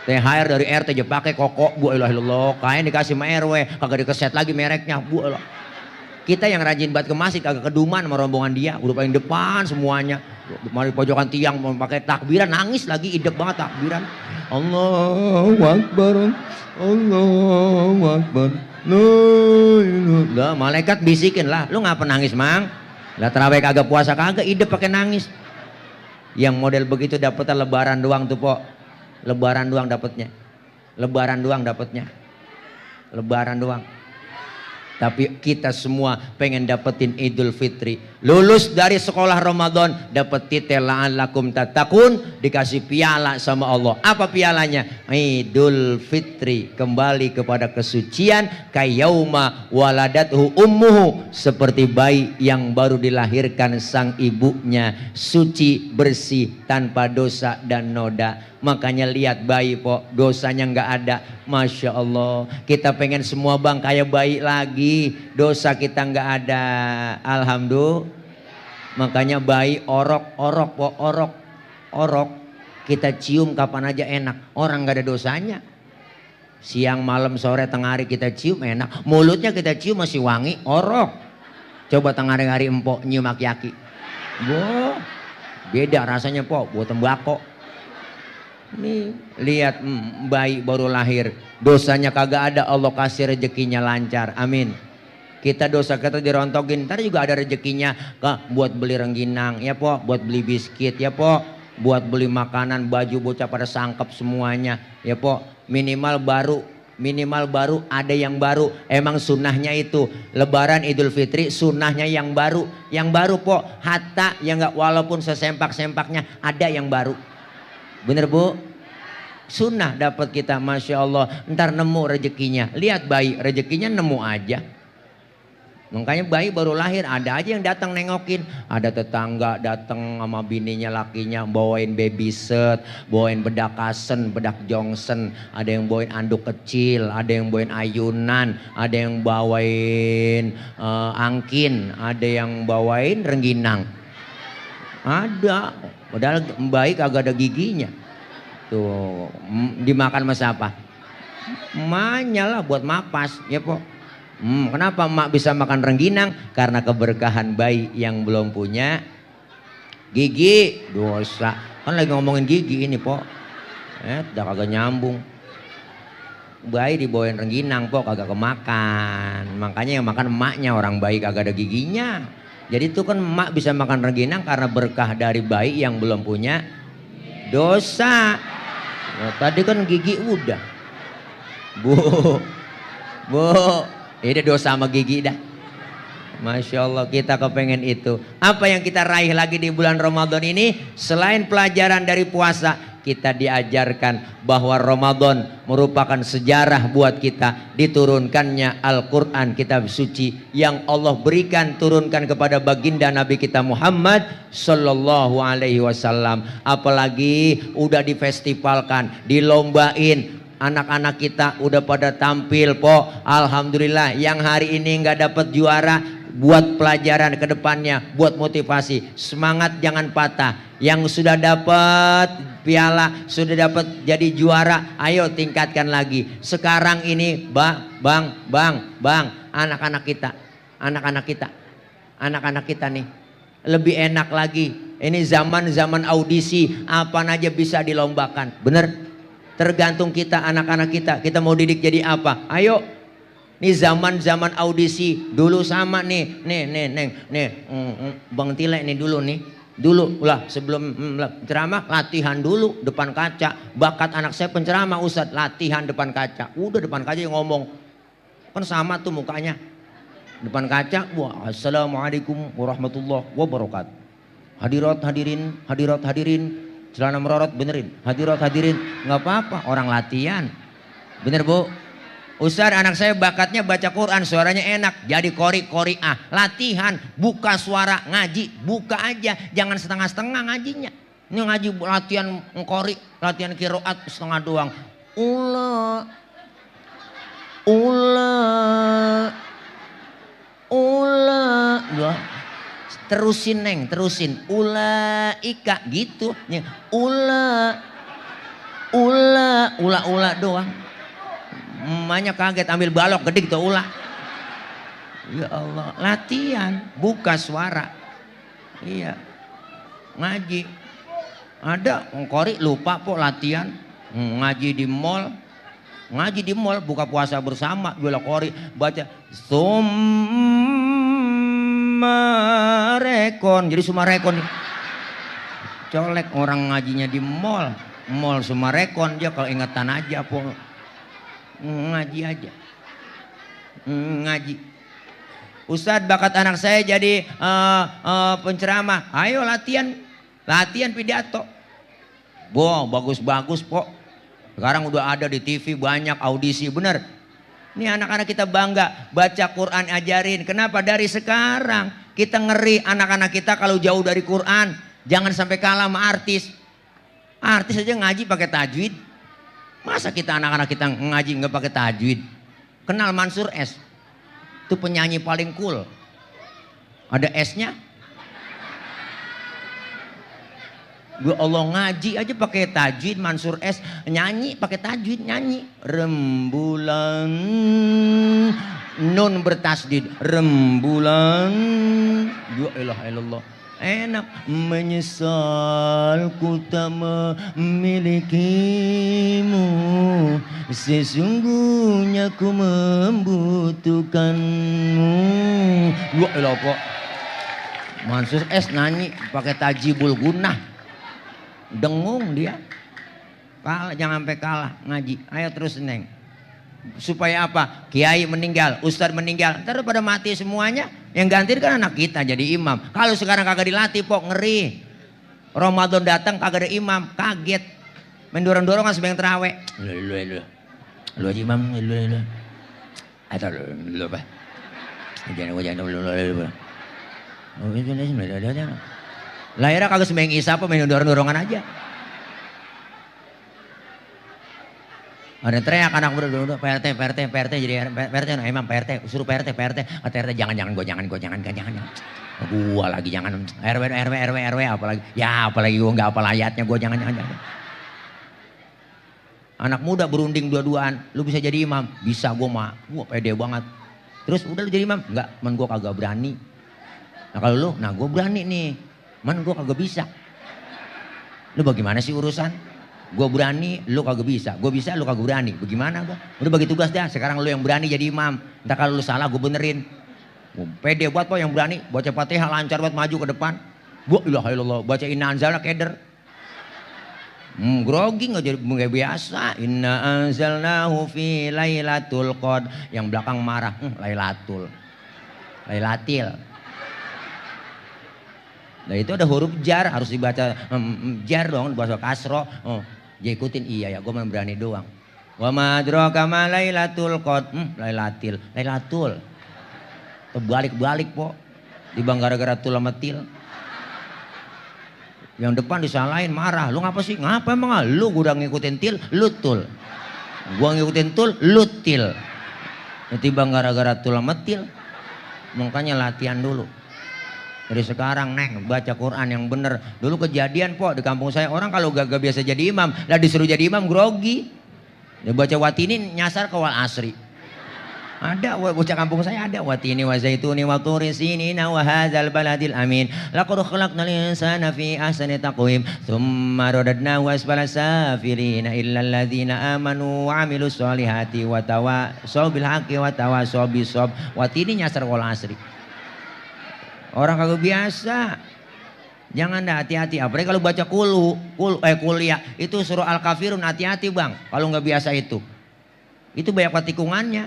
THR dari RT aja pakai koko Bu elah kain dikasih sama RW kagak dikeset lagi mereknya Bu elah. Kita yang rajin banget ke masjid kagak keduman sama rombongan dia, udah paling depan semuanya. Mari pojokan tiang mau pakai takbiran nangis lagi idep banget takbiran. Allahu Akbar. Allahu Akbar. Lah malaikat bisikin lah, lu ngapa nangis mang? Lah terawih kagak puasa kagak, ide pakai nangis. Yang model begitu dapetnya lebaran doang tuh Po. Lebaran doang dapetnya. Lebaran doang dapetnya. Lebaran doang. Tapi kita semua pengen dapetin Idul Fitri. Lulus dari sekolah Ramadan dapat titel la'allakum tattaqun, dikasih piala sama Allah. Apa pialanya? Idul Fitri, kembali kepada kesucian kayauma waladathu ummuhu, seperti bayi yang baru dilahirkan sang ibunya, suci, bersih, tanpa dosa dan noda. Makanya lihat bayi Po, dosanya nggak ada. Masya Allah, kita pengen semua bang kayak bayi lagi, dosa kita nggak ada. Alhamdulillah. Makanya bayi orok Po, orok kita cium kapan aja enak, orang nggak ada dosanya. Siang malam sore tengah hari kita cium enak, mulutnya kita cium masih wangi, orok. Coba tengah hari empok nyium aki-aki, boh beda rasanya Po, buat tembakau. Nih lihat bayi baru lahir, dosanya kagak ada, Allah kasih rezekinya lancar, amin. Kita dosa kita dirontokin, ntar juga ada rezekinya buat beli rengginang ya Po, buat beli biskuit ya Po, buat beli makanan, baju bocah pada sangkep semuanya ya Po. Minimal baru ada yang baru. Emang sunnahnya itu lebaran Idul Fitri, sunnahnya yang baru Po. Hatta yang nggak, walaupun sesempak-sempaknya ada yang baru. Bener Bu? Sunnah dapat kita, Masya Allah. Ntar nemu rezekinya. Lihat bayi, rezekinya nemu aja. Makanya bayi baru lahir ada aja yang datang nengokin. Ada tetangga datang sama bininya lakinya bawain baby set, bawain bedak kasen, bedak jongsen, ada yang bawain anduk kecil, ada yang bawain ayunan, ada yang bawain angkin, ada yang bawain rengginang. Ada, padahal bayi kagak ada giginya. Tuh, dimakan sama siapa? Emaknya lah buat mapas, ya Po. Kenapa emak bisa makan rengginang? Karena keberkahan bayi yang belum punya gigi. Dosa. Kan lagi ngomongin gigi ini Po. Udah kagak nyambung. Bayi dibawain rengginang Po, kagak kemakan. Makanya yang makan emaknya, orang bayi kagak ada giginya. Jadi itu kan emak bisa makan rengginang karena berkah dari bayi yang belum punya dosa. Nah, tadi kan gigi udah. Bu, ini dosa sama gigi dah. Masya Allah, kita kepengen itu. Apa yang kita raih lagi di bulan Ramadan ini? Selain pelajaran dari puasa, kita diajarkan bahwa Ramadan merupakan sejarah buat kita diturunkannya Al-Quran kitab suci yang Allah berikan turunkan kepada baginda Nabi kita Muhammad Sallallahu Alaihi Wasallam. Apalagi udah difestivalkan, dilombain, anak-anak kita udah pada tampil po. Alhamdulillah, yang hari ini nggak dapat juara buat pelajaran ke depannya, buat motivasi, semangat jangan patah. Yang sudah dapat piala, sudah dapat jadi juara, ayo tingkatkan lagi. Sekarang ini bang, anak-anak kita nih lebih enak lagi. Ini zaman audisi, apa aja bisa dilombakan, bener? Tergantung kita, anak-anak kita mau didik jadi apa, ayo. Nih zaman audisi dulu sama nih Bang Tile nih dulu lah sebelum ceramah latihan dulu depan kaca. Bakat anak saya penceramah Ustadz, latihan depan kaca. Udah depan kaca yang ngomong kan sama tuh mukanya depan kaca. Wah, assalamualaikum warahmatullahi wabarakatuh. Hadirat hadirin, celana merorot benerin. Hadirat hadirin, nggak apa-apa orang latihan. Bener Bu? Ustaz, anak saya bakatnya baca Quran, suaranya enak, jadi qori-qori'ah, latihan, buka suara ngaji, buka aja, jangan setengah-setengah ngajinya. Ini ngaji latihan qori, latihan qiraat setengah doang. Terusin. Ulaika gitu. Ula doang. Emaknya kaget ambil balok gede gitu ulah. Ya Allah, latihan, buka suara. Iya. Ngaji. Ada ngkori lupa kok latihan. Ngaji di mall. Buka puasa bersama, bela kori baca Sumarekon. Jadi Sumarekon nih. Colek orang ngajinya di mall Sumarekon, dia kalau ingetan aja po. Ngaji aja. Ngaji. Ustadz, bakat anak saya jadi penceramah. Ayo latihan pidato. Wow, bagus-bagus kok. Sekarang udah ada di TV banyak audisi, bener. Ini anak-anak kita bangga baca Quran, ajarin. Kenapa? Dari sekarang kita ngeri anak-anak kita kalau jauh dari Quran. Jangan sampai kalah sama artis. Artis aja ngaji pakai tajwid. Masa kita anak-anak kita ngaji nggak pakai tajwid? Kenal Mansur S? Itu penyanyi paling cool. Ada S-nya. Ya Allah, ngaji aja pakai tajwid. Mansur S nyanyi pakai tajwid, nyanyi. Rembulan, nun bertasdid. Rembulan. Ya ilah ilallah. Enak. Menyesal ku tak memilikimu, sesungguhnya ku membutuhkanmu. Wah elah kok Mansur S nyanyi pakai tajibul gunah, dengung dia. Kalah, jangan sampai kalah ngaji. Ayo terus neng. Supaya apa? Kiai meninggal, ustadz meninggal, ntar pada mati semuanya. Yang ganti kan anak kita jadi imam. Kalau sekarang kagak dilatih pok, ngeri. Ramadan datang kagak ada imam, kaget. Main dorong-dorongan sembahyang terawih. Lu aja imam, lu. Atau lu apa? Jangan lu. Lahirnya kagak sembahyang isya apa, main dorong-dorongan aja. Ada teriak anak muda, PRT jadi PRT, emang PRT, suruh PRT, PRT, jangan gua lagi jangan, RW apalagi gua nggak apal ayatnya, gua jangan. Anak muda berunding dua-duaan, lu bisa jadi imam, bisa gua pede banget. Terus udah lu jadi imam, enggak, man gua kagak berani. Nah kalau lu, gua berani nih, man gua kagak bisa. Lu bagaimana sih urusan? Gue berani, lu kagak bisa. Gue bisa, lu kagak berani. Bagaimana gua? Udah bagi tugas dah. Sekarang lu yang berani jadi imam. Entah kalau lu salah, gue benerin. Pede buat yang berani. Baca Fatihah lancar buat maju ke depan. Ilah ilallah. Baca Inna Anzalna keder. Grogi nggak jadi biasa. Inna anzalnahu fi lailatul qadr. Yang belakang marah. Lailatil. Nah itu ada huruf jar, harus dibaca jar dong, bahasa kasro. Dia ikutin, iya ya, gue berani doang. Wa ma adraka ma lailatul qadr. Lailatul. Terbalik-balik po. Dibang gara-gara tul sama til. Yang depan disalahin, marah. Lu ngapa sih? Ngapa emang? Lu udah ngikutin til, lu tul. Gua ngikutin tul, lu til. Dibang gara-gara tul sama til. Makanya latihan dulu. Dari sekarang neng baca Quran yang bener. Dulu kejadian po di kampung saya, orang kalau gak biasa jadi imam, lah disuruh jadi imam grogi. Dia baca watini nyasar ke wal asri. Ada bocah kampung saya ada watini wa zaituni wa turi sinina wa hadzal baladil amin. Laqad khalaqnal insana fi ahsani taqwim tsumma radadnahu asfala safilina illa alladzina amanu wa amilus solihati wa tawasaw bil haqqi wa tawasaw bis sabr. Watini nyasar wal asri. Orang kagak biasa. Jangan dah, hati-hati. Apalagi kalau baca kuliah itu surah Al-Kafirun, hati-hati bang. Kalau nggak biasa itu banyak tikungannya.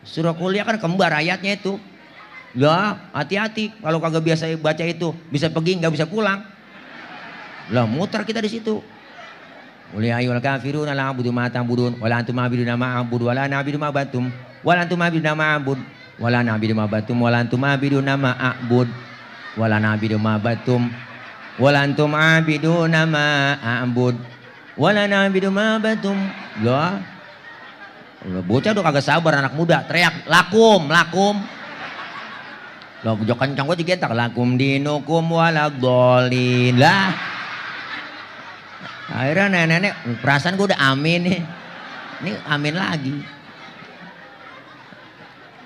Surah kuliah kan kembar ayatnya itu. Lah, hati-hati. Kalau kagak biasa baca itu, bisa pergi nggak bisa pulang. Lah, muter kita di situ. Qul ya ayyuhal kafirun la a'budu ma ta'budun wa la antum a'buduna ma a'budu wa la na'budu ma batum wa la antum a'buduna ma a'bud wa la na'budu ma batum wa la antum a'buduna ma a'bud wa la na'budu ma batum wa la antum a'buduna ma a'bud wa la na'budu ma batum. Lah, bocah udah kagak sabar, anak muda teriak lakum. Lo jok kencang gue digentak lakum dinukum waladhdallin. Lah akhirnya nenek perasaan gue udah amin nih. Ini amin lagi.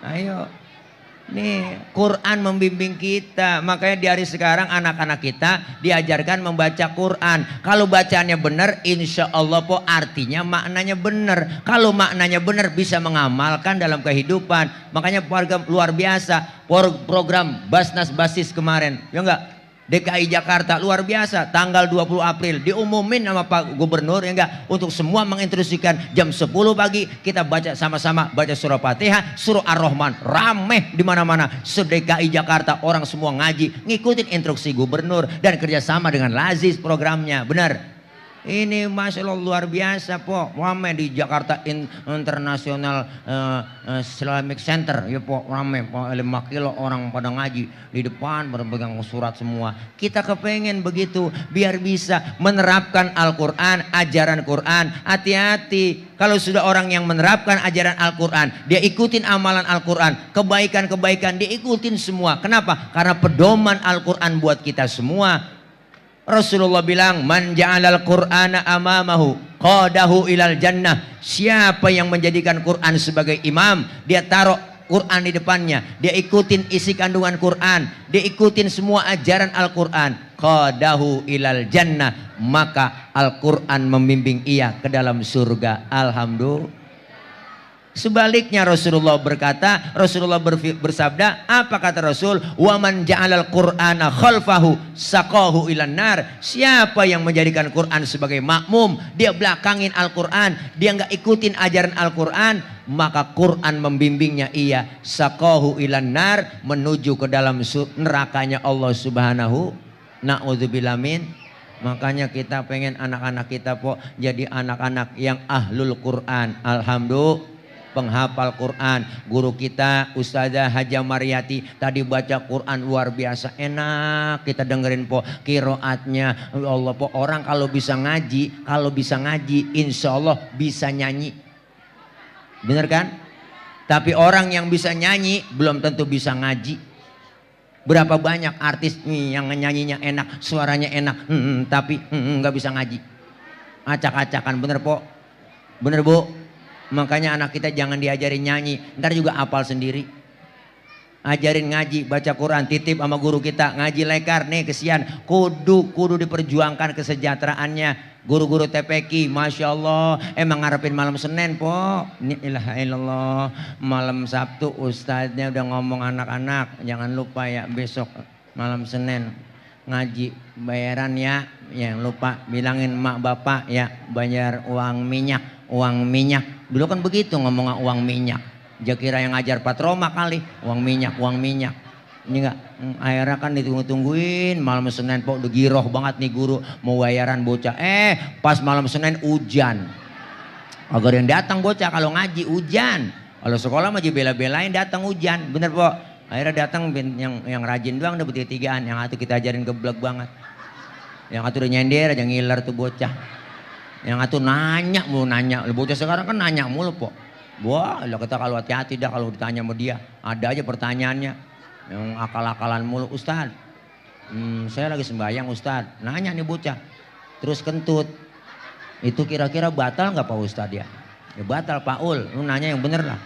Ayo. Nih Quran membimbing kita. Makanya di hari sekarang anak-anak kita diajarkan membaca Quran. Kalau bacaannya benar, insya Allah po artinya maknanya benar. Kalau maknanya benar bisa mengamalkan dalam kehidupan. Makanya program luar biasa, program Basnas Basis kemarin, ya enggak? DKI Jakarta luar biasa, tanggal 20 April diumumin sama Pak Gubernur, ya enggak, untuk semua menginstruksikan jam 10 pagi kita baca sama-sama, baca surah Fatihah, surah Ar-Rahman, rameh di mana-mana. Se-DKI Jakarta orang semua ngaji, ngikutin instruksi Gubernur dan kerjasama dengan Lazis programnya, benar. Ini Masya Allah luar biasa po. Rame di Jakarta International Islamic Center. Ya po rame po, 5 kilo orang pada ngaji di depan berpegang surat semua. Kita kepengen begitu biar bisa menerapkan Al-Quran, ajaran Quran. Hati-hati kalau sudah orang yang menerapkan ajaran Al-Quran, dia ikutin amalan Al-Quran, kebaikan-kebaikan dia ikutin semua. Kenapa? Karena pedoman Al-Quran buat kita semua. Rasulullah bilang, man ja'alal Qur'ana amamahu qadahu ilal jannah. Siapa yang menjadikan Quran sebagai imam, dia taruh Quran di depannya, dia ikutin isi kandungan Quran, dia ikutin semua ajaran Al-Quran, qadahu ilal jannah, maka Al-Quran membimbing ia ke dalam surga. Alhamdulillah. Sebaliknya Rasulullah berkata, Rasulullah bersabda, apa kata Rasul? Wa man ja'alal Qur'ana khalfahu saqahu ilan nar. Siapa yang menjadikan Quran sebagai makmum, dia belakangin Al-Quran, dia nggak ikutin ajaran Al-Quran, maka Quran membimbingnya ia saqahu ilan nar, menuju ke dalam nerakanya Allah Subhanahu. Na'udzubillah min. Makanya kita pengen anak-anak kita po jadi anak-anak yang ahlul Quran. Alhamdulillah. Penghafal Quran. Guru kita Ustazah Haja Maryati tadi baca Quran luar biasa, enak kita dengerin po kiroatnya. Allah po, orang kalau bisa ngaji insya Allah bisa nyanyi, bener kan? Tapi orang yang bisa nyanyi belum tentu bisa ngaji. Berapa banyak artis nih yang nyanyinya enak, suaranya enak, tapi nggak bisa ngaji, acak-acakan, bener po, bener bu. Makanya anak kita jangan diajarin nyanyi, ntar juga hafal sendiri. Ajarin ngaji, baca Quran, titip sama guru kita ngaji lekar nih, kesian. Kudu diperjuangkan kesejahteraannya. Guru-guru TPQ, Masya Allah, emang ngarepin malam Senin po. Ilaha illallah, malam Sabtu ustadznya udah ngomong anak-anak, jangan lupa ya besok malam Senin ngaji bayaran ya. Yang lupa bilangin emak bapak ya bayar uang minyak. Dulu kan begitu ngomong uang minyak. Dia kira yang ngajar Pak Roma kali, uang minyak. Ini enggak, akhirnya kan ditunggu-tungguin malam Senin po udah giroh banget nih guru mau bayaran bocah. Pas malam Senin hujan. Agar yang datang bocah kalau ngaji hujan. Kalau sekolah mah bela-belain datang hujan. Bener po. Akhirnya datang yang rajin doang udah bertiga-tigaan. Yang satu kita ajarin geblek banget. Yang satu udah nyender aja ngiler tuh bocah. Yang satu nanya mulu nanya. Bocah sekarang kan nanya mulu po. Wah kita kalau hati-hati dah kalau ditanya sama dia. Ada aja pertanyaannya. Yang akal-akalan mulu, Ustad, saya lagi sembahyang Ustad, nanya nih bocah, terus kentut, itu kira-kira batal nggak Pak Ustad ya? Ya batal Pak Ul, lu nanya yang bener lah.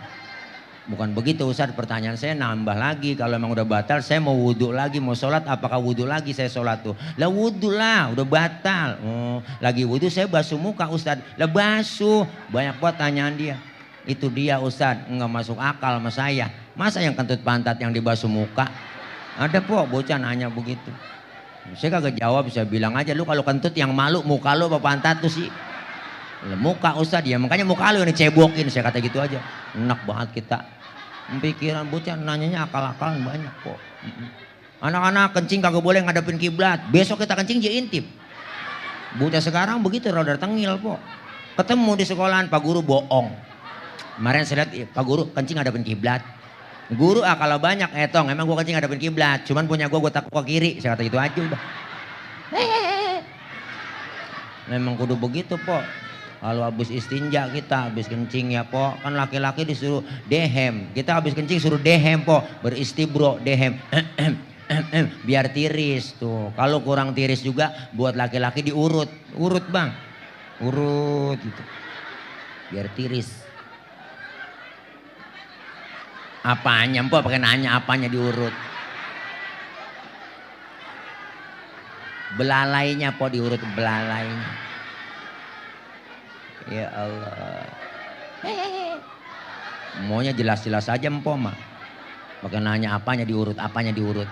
Bukan begitu Ustad, pertanyaan saya nambah lagi, kalau emang udah batal saya mau wudhu lagi, mau sholat apakah wudhu lagi saya sholat tuh? Lah wudhu lah, udah batal. Lagi wudhu saya basuh muka Ustad, lah basuh, banyak banget tanyaan dia. Itu dia Ustad, nggak masuk akal sama saya. Masa yang kentut pantat yang dibasuh muka? Ada po bocah nanya begitu. Saya kagak jawab, saya bilang aja lu kalau kentut yang malu muka lu apa pantat tuh sih? Muka Ustad ya, makanya muka lu yang dicebokin, saya kata gitu aja. Enak banget kita. Pikiran bocah nanyanya akal-akalan banyak kok. Anak-anak kencing kagak boleh ngadepin kiblat. Besok kita kencing je intip. Bocah sekarang begitu rada tengil po. Ketemu di sekolahan Pak Guru bohong. Kemarin saya lihat Pak Guru kencing ngadepin kiblat. Guru kalau banyak etong emang gua kencing ngadepin kiblat, cuman punya gua takut ke kiri, saya kata gitu aja udah. Memang kudu begitu po. Kalau habis istinja kita habis kencing ya po, kan laki-laki disuruh dehem, kita habis kencing suruh dehem po, beristibro dehem. Biar tiris tuh. Kalau kurang tiris juga buat laki-laki diurut, urut bang, urut gitu, biar tiris. Apanya empok pakai nanya apanya diurut? Belalainya po diurut belalainya. Ya Allah. Maunya jelas-jelas aja empok mah. Pakai nanya apanya diurut, apanya diurut.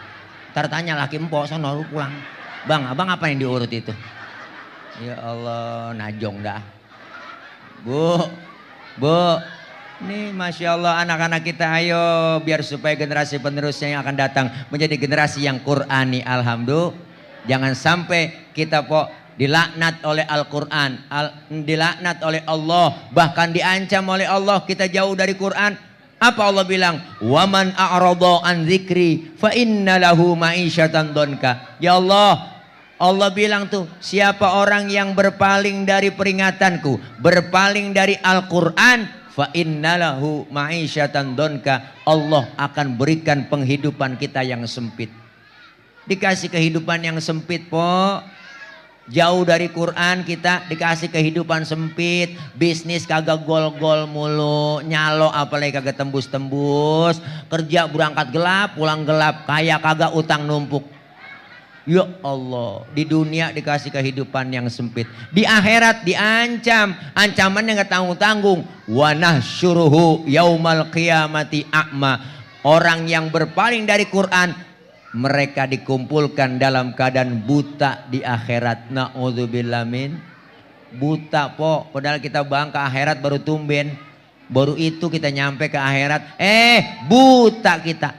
Ntar tanya laki empok sono lu pulang. Bang, abang apa yang diurut itu? Ya Allah, najong dah. Bu. Nih Masya Allah anak-anak kita ayo biar supaya generasi penerusnya yang akan datang menjadi generasi yang Qur'ani. Alhamdulillah. Jangan sampai kita po dilaknat oleh Al-Quran, dilaknat oleh Allah, bahkan diancam oleh Allah kita jauh dari Quran. Apa Allah bilang? Waman a'rada an dzikri fa inna lahu ma'isyatan donka. Ya Allah bilang tuh siapa orang yang berpaling dari peringatanku, berpaling dari Al-Quran, fa innalahu ma'isyatan donka, Allah akan berikan penghidupan kita yang sempit. Dikasih kehidupan yang sempit po, jauh dari Quran kita dikasih kehidupan sempit, bisnis kagak gol-gol mulu, nyalo apalagi kagak tembus-tembus, kerja berangkat gelap pulang gelap, kaya kagak utang numpuk. Ya Allah, di dunia dikasih kehidupan yang sempit, di akhirat diancam, ancamannya nggak tanggung-tanggung. Wa nahsyuruhu yaumal qiyamati a'ma. Orang yang berpaling dari Quran, mereka dikumpulkan dalam keadaan buta di akhirat. Na'udzubillah min. Buta po, padahal kita bang ke akhirat baru tumben, baru itu kita nyampe ke akhirat, buta kita.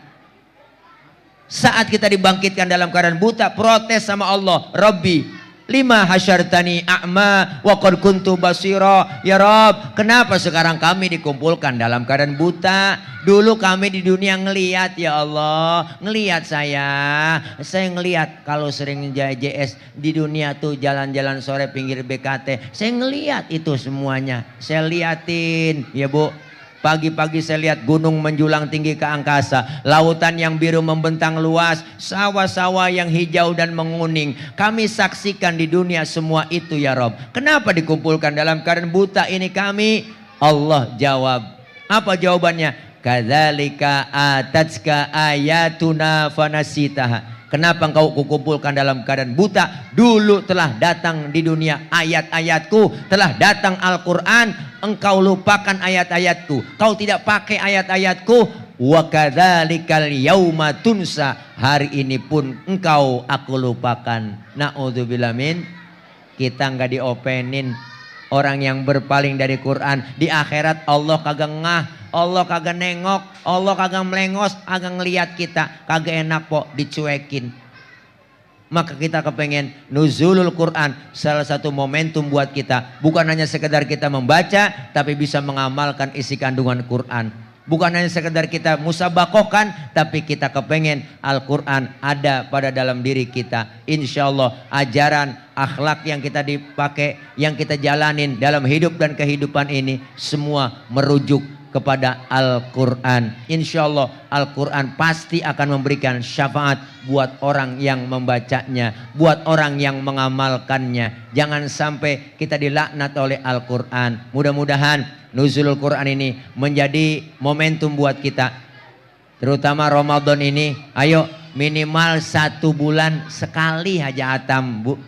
Saat kita dibangkitkan dalam keadaan buta, protes sama Allah, Rabbi lima hasyartani a'ma wa qad kuntu basira. Ya Rabb, kenapa sekarang kami dikumpulkan dalam keadaan buta? Dulu kami di dunia ngelihat ya Allah, ngelihat saya ngelihat kalau sering JJS di dunia tuh jalan-jalan sore pinggir BKT, saya ngelihat itu semuanya, saya liatin ya Bu. Pagi-pagi saya lihat gunung menjulang tinggi ke angkasa, lautan yang biru membentang luas, sawah-sawah yang hijau dan menguning. Kami saksikan di dunia semua itu ya Rob. Kenapa dikumpulkan dalam keadaan buta ini kami? Allah jawab. Apa jawabannya? Kadzalika atatska ayatuna fanasitaha. Kenapa engkau kukumpulkan dalam keadaan buta? Dulu telah datang di dunia ayat-ayatku, telah datang Al-Quran, engkau lupakan ayat-ayatku, kau tidak pakai ayat-ayatku. Wa kadzalikal yauma tunsa, hari ini pun engkau aku lupakan. Na'udzubillah min. Kita nggak diopenin. Orang yang berpaling dari Quran di akhirat Allah kagak ngah. Allah kagak nengok, Allah kagak melengos, kagak ngeliat kita, kagak enak kok dicuekin. Maka kita kepengen nuzulul Quran salah satu momentum buat kita. Bukan hanya sekedar kita membaca, tapi bisa mengamalkan isi kandungan Quran. Bukan hanya sekedar kita musabakokan, tapi kita kepengen Al-Quran ada pada dalam diri kita. Insya Allah ajaran akhlak yang kita dipakai, yang kita jalanin dalam hidup dan kehidupan ini semua merujuk kepada Al-Quran. Insya Allah Al-Quran pasti akan memberikan syafaat buat orang yang membacanya, buat orang yang mengamalkannya. Jangan sampai kita dilaknat oleh Al-Quran. Mudah-mudahan nuzulul Quran ini menjadi momentum buat kita, terutama Ramadan ini. Ayo minimal 1 bulan sekali aja hatam, bu,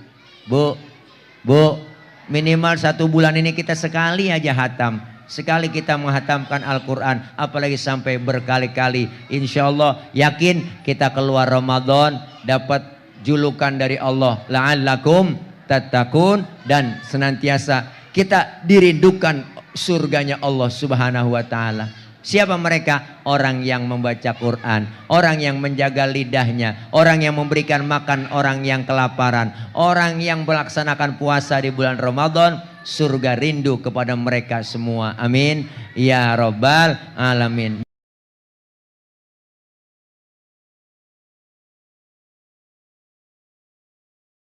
minimal 1 bulan ini kita sekali aja hatam. Sekali kita menghatamkan Al-Quran, apalagi sampai berkali-kali. Insya Allah yakin kita keluar Ramadan dapat julukan dari Allah, la'allakum tattaqun, dan senantiasa kita dirindukan surganya Allah Subhanahu wa ta'ala. Siapa mereka? Orang yang membaca Quran, orang yang menjaga lidahnya, orang yang memberikan makan orang yang kelaparan, orang yang melaksanakan puasa di bulan Ramadan. Surga rindu kepada mereka semua. Amin ya rabbal alamin.